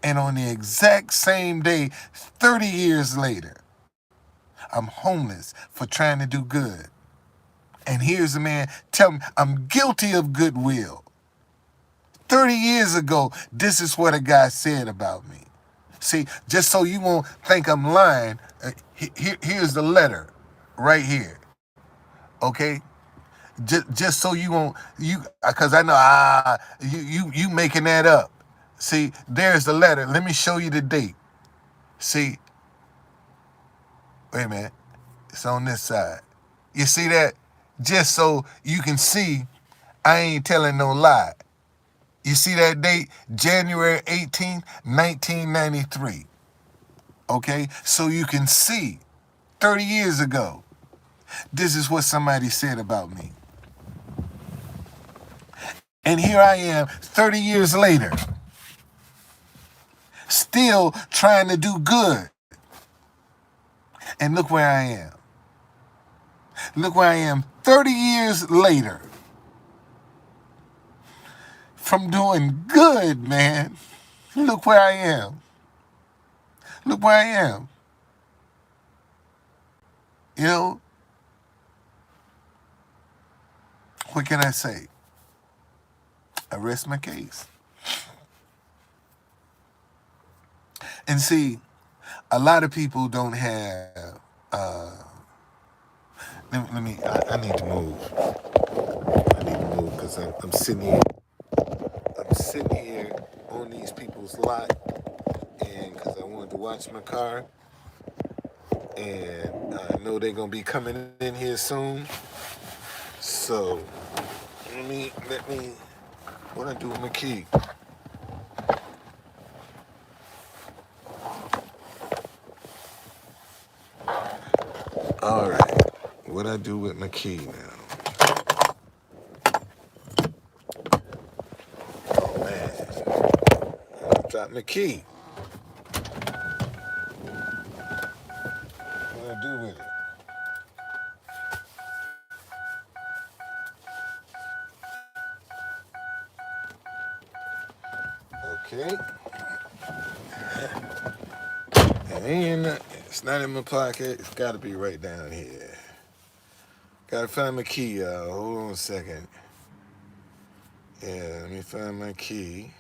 And on the exact same day, 30 years later, I'm homeless for trying to do good. And here's a man telling me I'm guilty of goodwill. 30 years ago, this is what a guy said about me. See, just so you won't think I'm lying, here's the letter right here. Okay? Just so you won't, because I know, you making that up. See, there's the letter. Let me show you the date. See, wait a minute. It's on this side. You see that? Just so you can see I ain't telling no lie. You see that date? January 18th, 1993. Okay? So you can see 30 years ago, this is what somebody said about me. And here I am 30 years later, still trying to do good. And look where I am. Look where I am 30 years later. From doing good, man. Look where I am. Look where I am. You know, what can I say? I rest my case. And see, a lot of people don't have, I need to move. I need to move because I'm sitting here on these people's lot, and because I wanted to watch my car, and I know they're going to be coming in here soon. So, what I do with my key? All right, what I do with my key now? Oh man, I dropped my key. gonna do with it? Okay. It ain't in it's not in my pocket. It's got to be right down here. Gotta find my key, y'all. Hold on a second. Yeah, let me find my key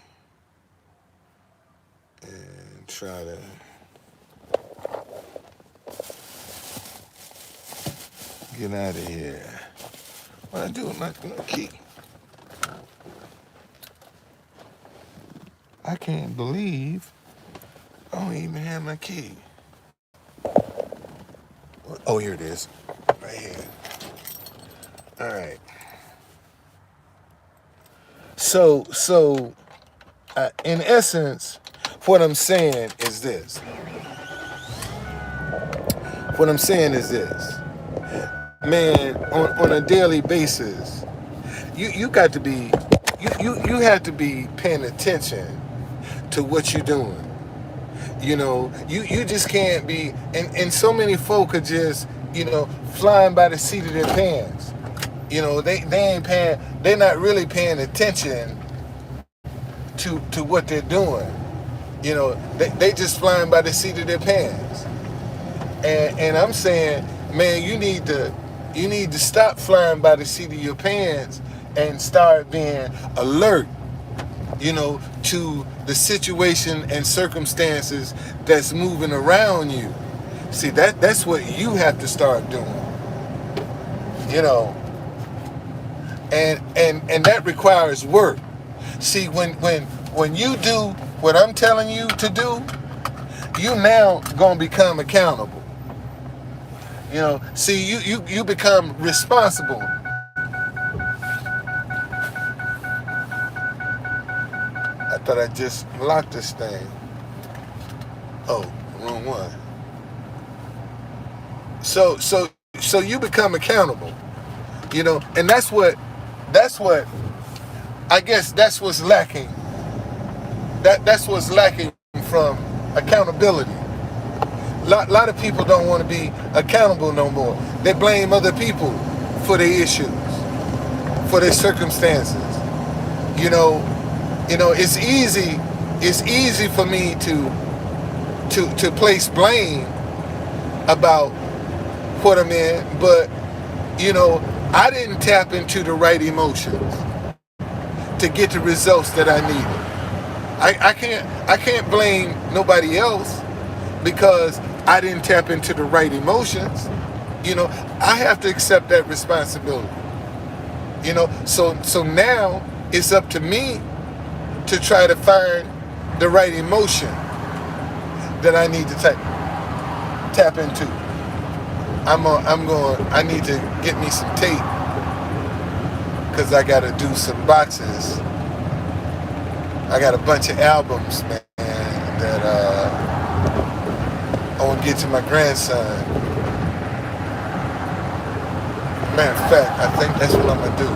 and try to get out of here. What I do with my key? I can't believe I don't even have my key. Oh, here it is. Right here. All right. So, in essence, what I'm saying is this. What I'm saying is this. Man, on a daily basis, you got to be, you have to be paying attention to what you're doing. You know, you just can't be, and so many folk are just, flying by the seat of their pants. You know, they ain't paying, they're not really paying attention to what they're doing. You know, they just flying by the seat of their pants. And I'm saying, man, you need to stop flying by the seat of your pants and start being alert, to the situation and circumstances that's moving around you. See, that's what you have to start doing. You know, and that requires work. See, when you do what I'm telling you to do, you now gonna become accountable. See, you become responsible. I thought I just locked this thing. Oh, wrong one. So you become accountable. And that's what I guess that's what's lacking. That's what's lacking from accountability. Lot of people don't want to be accountable no more. They blame other people for their issues, for their circumstances. It's easy for me to place blame about what I'm in, but I didn't tap into the right emotions to get the results that I needed. I can't blame nobody else because I didn't tap into the right emotions. I have to accept that responsibility. So now it's up to me to try to find the right emotion that I need to tap into. I need to get me some tape because I got to do some boxes. I got a bunch of albums, man, that I want to get to my grandson. Matter of fact, I think that's what I'm going to do.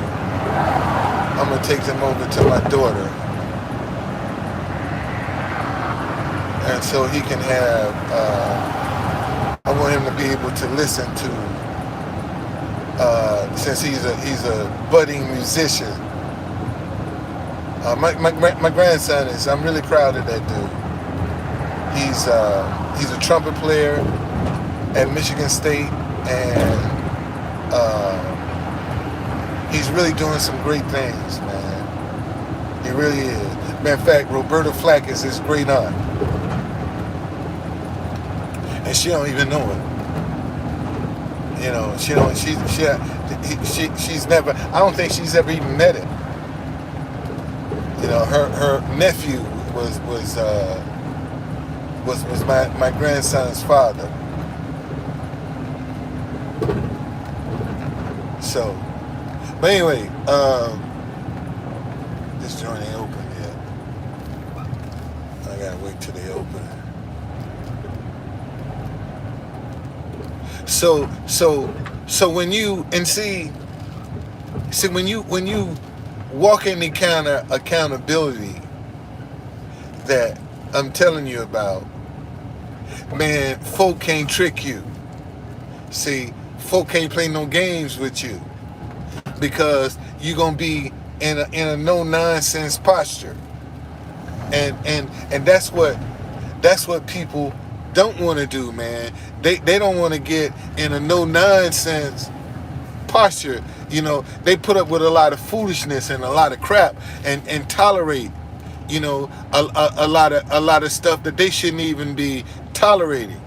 I'm going to take them over to my daughter. And so he can have, I want him to be able to listen to, since he's a budding musician. My grandson is, I'm really proud of that dude. He's a trumpet player at Michigan State, and he's really doing some great things, man. He really is. Matter of fact, Roberta Flack is his great aunt. And she don't even know it. She's never, I don't think she's ever even met it. Her nephew was my grandson's father. So, but anyway, this joint ain't open yet. I gotta wait till they open. So when you when you walk in the kind of accountability that I'm telling you about, man, folk can't trick you. See, folk can't play no games with you because you're gonna be in a no nonsense posture, and that's what people don't want to do, man. They don't want to get in a no nonsense posture. You know, they put up with a lot of foolishness and a lot of crap, and tolerate, you know, a lot of stuff that they shouldn't even be tolerating.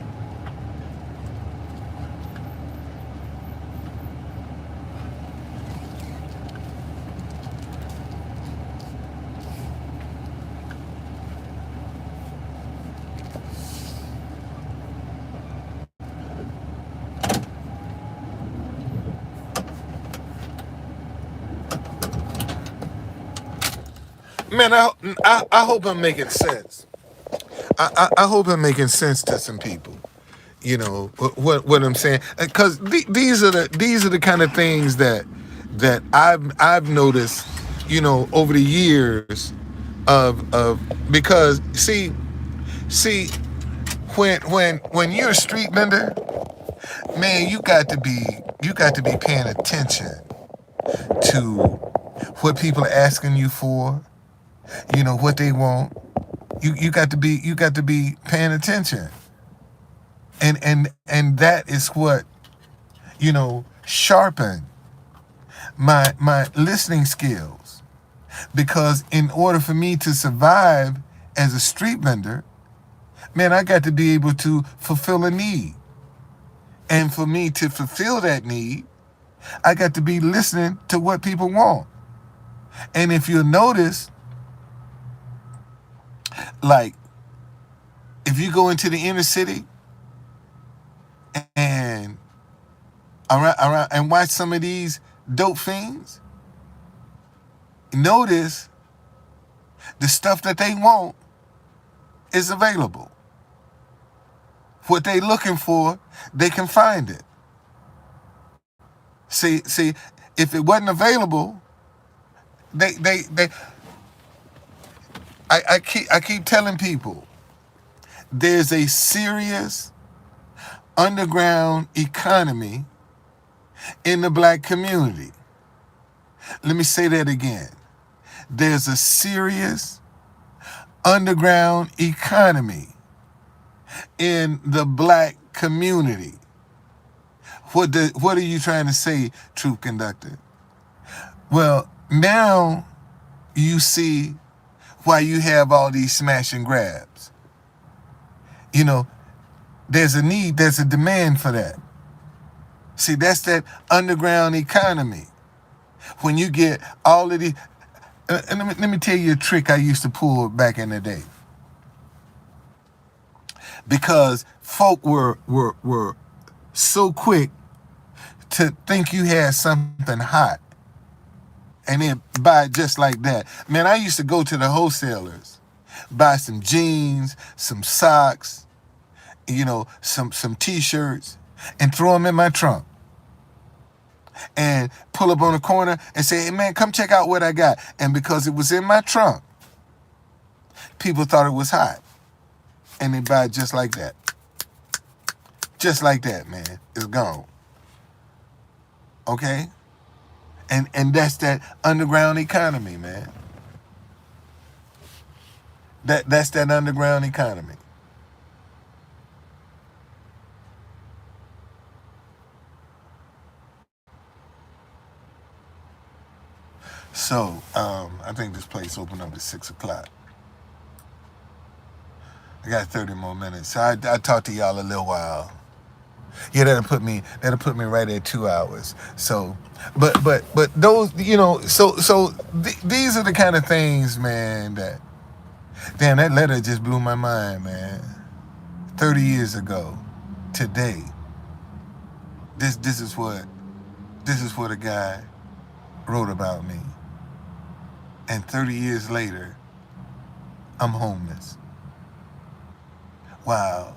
Man, I hope I'm making sense. I hope I'm making sense to some people. You know what I'm saying? Because these are the kind of things that I've noticed. You know, over the years of because see when you're a street vendor, man, you got to be paying attention to what people are asking you for. You know what they want. You got to be paying attention, and that is what, you know, sharpen my listening skills, because in order for me to survive as a street vendor, man, I got to be able to fulfill a need, and for me to fulfill that need, I got to be listening to what people want. And if you'll notice, like, if you go into the inner city and around and watch some of these dope fiends, notice the stuff that they want is available. What they looking for, they can find it. See, if it wasn't available, they I keep telling people there's a serious underground economy in the black community. Let me say that again. There's a serious underground economy in the black community. What are you trying to say, Truth Conductor? Well, now you see why you have all these smash and grabs. You know, there's a need, there's a demand for that. See, that's that underground economy. When you get all of the, and let me tell you a trick I used to pull back in the day. Because folk were so quick to think you had something hot and then buy it just like that. Man, I used to go to the wholesalers, buy some jeans, some socks, you know, some t-shirts, and throw them in my trunk. And pull up on the corner and say, hey man, come check out what I got. And because it was in my trunk, people thought it was hot. And they buy it just like that. Just like that, man. It's gone. Okay? And that's that underground economy, man. That's that underground economy. So, I think this place opened up at 6 o'clock. I got 30 more minutes. So I talk to y'all a little while. Yeah, that'll put me right at 2 hours. So, but those, you know, these are the kind of things, man, that, damn, that letter just blew my mind, man. 30 years ago, today, this is what a guy wrote about me. And 30 years later, I'm homeless. Wow,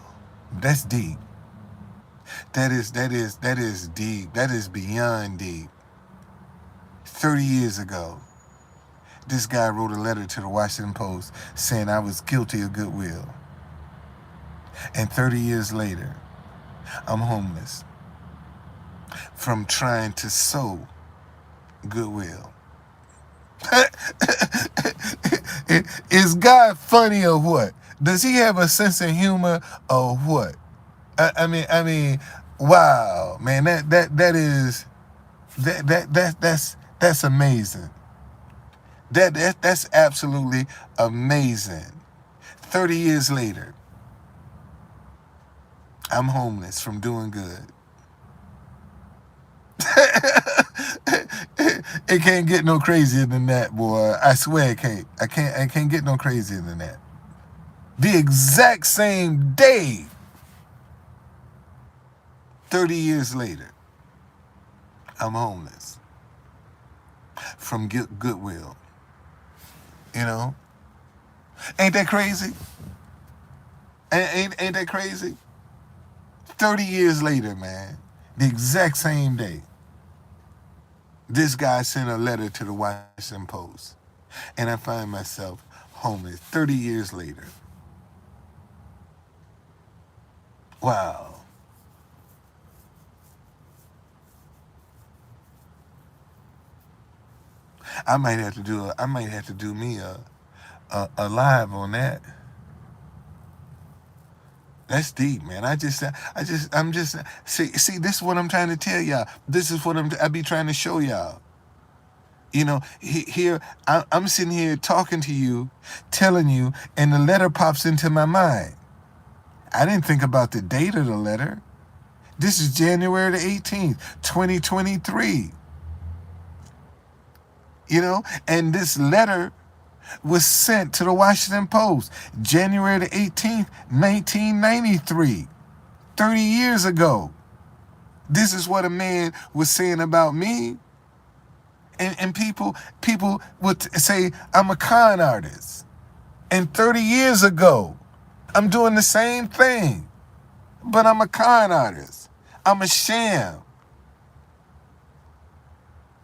that's deep. That is deep. That is beyond deep. 30 years ago, this guy wrote a letter to the Washington Post saying I was guilty of goodwill. And 30 years later, I'm homeless. from trying to sow goodwill. Is God funny or what? Does he have a sense of humor or what? I mean, wow, man, that's amazing. That's absolutely amazing. 30 years later, I'm homeless from doing good. It can't get no crazier than that, boy. I swear it can't. I can't get no crazier than that. The exact same day, 30 years later, I'm homeless from goodwill. You know? Ain't that crazy? Ain't that crazy? 30 years later, man, the exact same day, this guy sent a letter to the Washington Post, and I find myself homeless 30 years later. Wow. I might have to do me a live on that. That's deep, man. I'm just see. This is what I'm trying to tell y'all. This is what I be trying to show y'all. Here I'm sitting here talking to you, telling you, and the letter pops into my mind. I didn't think about the date of the letter. This is January the 18th, 2023. And this letter was sent to the Washington Post January the 18th, 1993, 30 years ago. This is what a man was saying about me. And people would say I'm a con artist. And 30 years ago, I'm doing the same thing, but I'm a con artist. I'm a sham.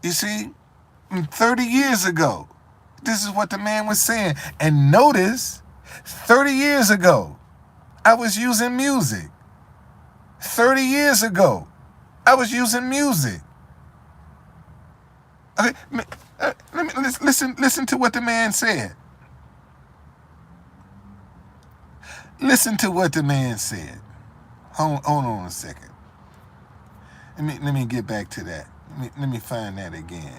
You see? 30 years ago, this is what the man was saying. And notice, 30 years ago, I was using music. 30 years ago, I was using music. Okay, let me listen to what the man said. Listen to what the man said. Hold on a second. Let me get back to that. Let me find that again.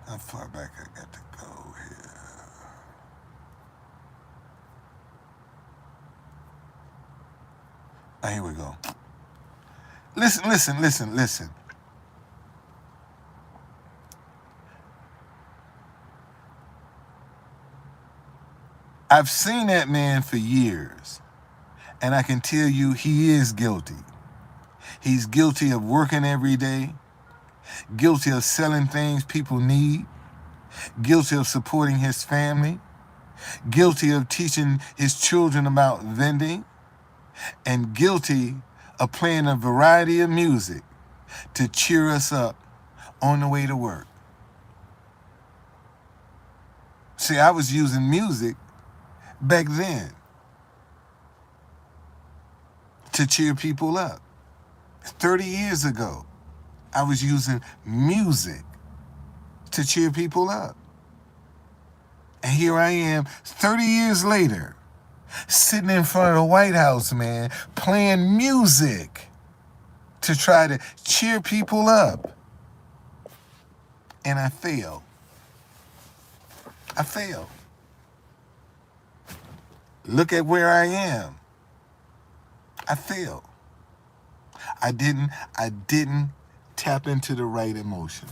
How far back I got to go here? Here we go. Listen. I've seen that man for years, and I can tell you he is guilty. He's guilty of working every day, guilty of selling things people need, guilty of supporting his family, guilty of teaching his children about vending, and guilty of playing a variety of music to cheer us up on the way to work. See, I was using music back then to cheer people up. 30 years ago, I was using music to cheer people up. And here I am, 30 years later, sitting in front of the White House, man, playing music to try to cheer people up. And I failed. I failed. Look at where I am. I failed. I didn't tap into the right emotion.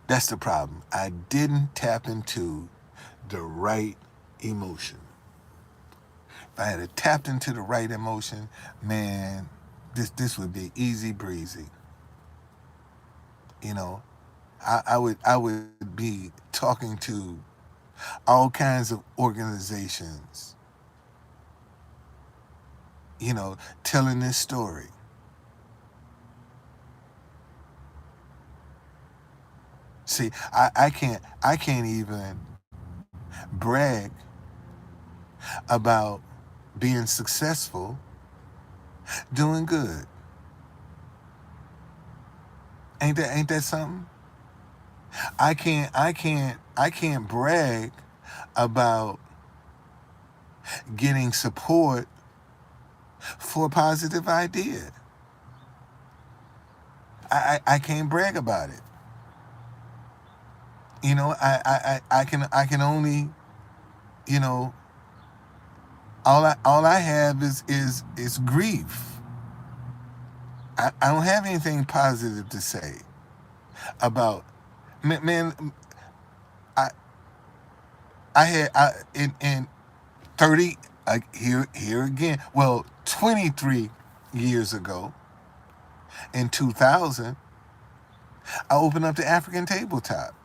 That's the problem. I didn't tap into the right emotion. If I had tapped into the right emotion, man, this would be easy breezy. You know, I would be talking to all kinds of organizations, telling this story. See, I can't even brag about being successful, doing good. Ain't that something? I can't brag about getting support for a positive idea. I can't brag about it. I can only, you know, all I have is grief. I don't have anything positive to say about. Man, I I had in 30, here again. Well, 23 years ago, in 2000, I opened up the African Tabletop,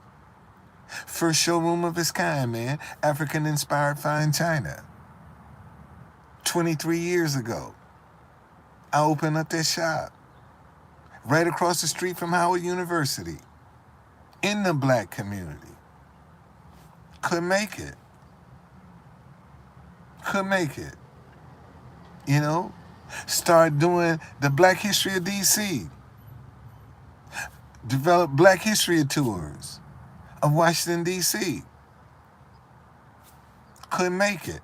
first showroom of its kind, man. African inspired fine china. 23 years ago, I opened up that shop right across the street from Howard University in the black community. Could make it. Could make it. You know? Start doing the Black History of DC. Develop Black History tours of Washington, D.C. Could make it.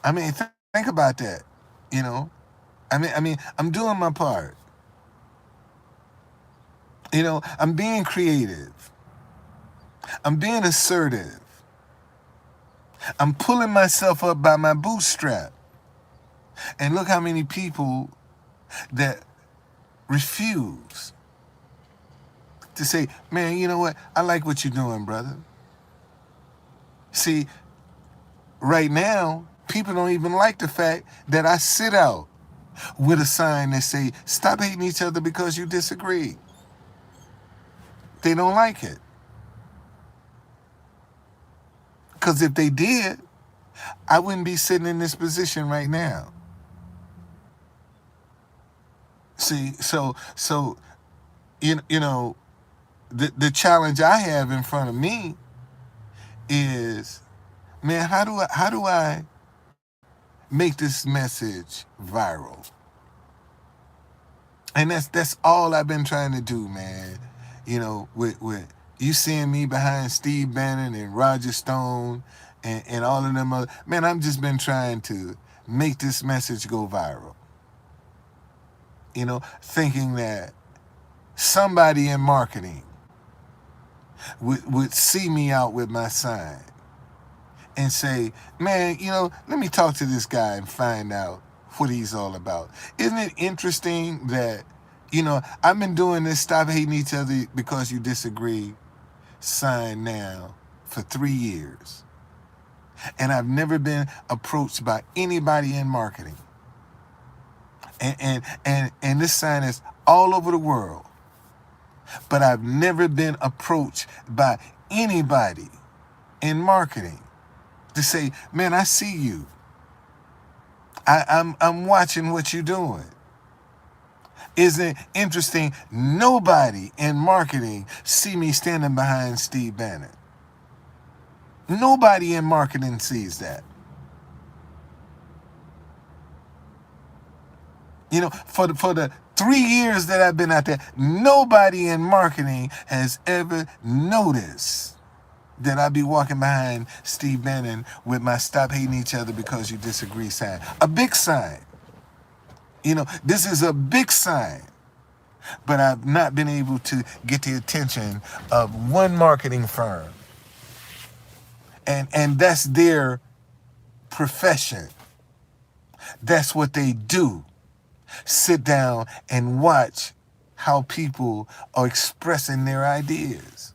I mean, think about that. You know? I mean, I'm doing my part. I'm being creative. I'm being assertive. I'm pulling myself up by my bootstrap. And look how many people that refuse to say, man, you know what? I like what you're doing, brother. See, right now, people don't even like the fact that I sit out with a sign that say, stop hating each other because you disagree. They don't like it. Because if they did, I wouldn't be sitting in this position right now. See, so you know, the challenge I have in front of me is, man, how do I make this message viral? And that's all I've been trying to do, man. With you seeing me behind Steve Bannon and Roger Stone and all of them other, man, I've just been trying to make this message go viral. Thinking that somebody in marketing would see me out with my sign and say, man, let me talk to this guy and find out what he's all about. Isn't it interesting that, I've been doing this stop hating each other because you disagree sign now for 3 years. And I've never been approached by anybody in marketing. And this sign is all over the world. But I've never been approached by anybody in marketing to say, man, I see you. I'm watching what you're doing. Isn't it interesting? Nobody in marketing see me standing behind Steve Bannon. Nobody in marketing sees that. For the 3 years that I've been out there, nobody in marketing has ever noticed that I be walking behind Steve Bannon with my stop hating each other because you disagree sign. A big sign. This is a big sign. But I've not been able to get the attention of one marketing firm. And that's their profession. That's what they do. Sit down and watch how people are expressing their ideas.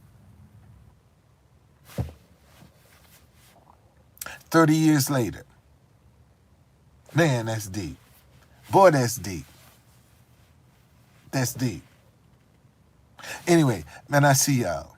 30 years later. Man, that's deep. Boy, that's deep. That's deep. Anyway, man, I see y'all.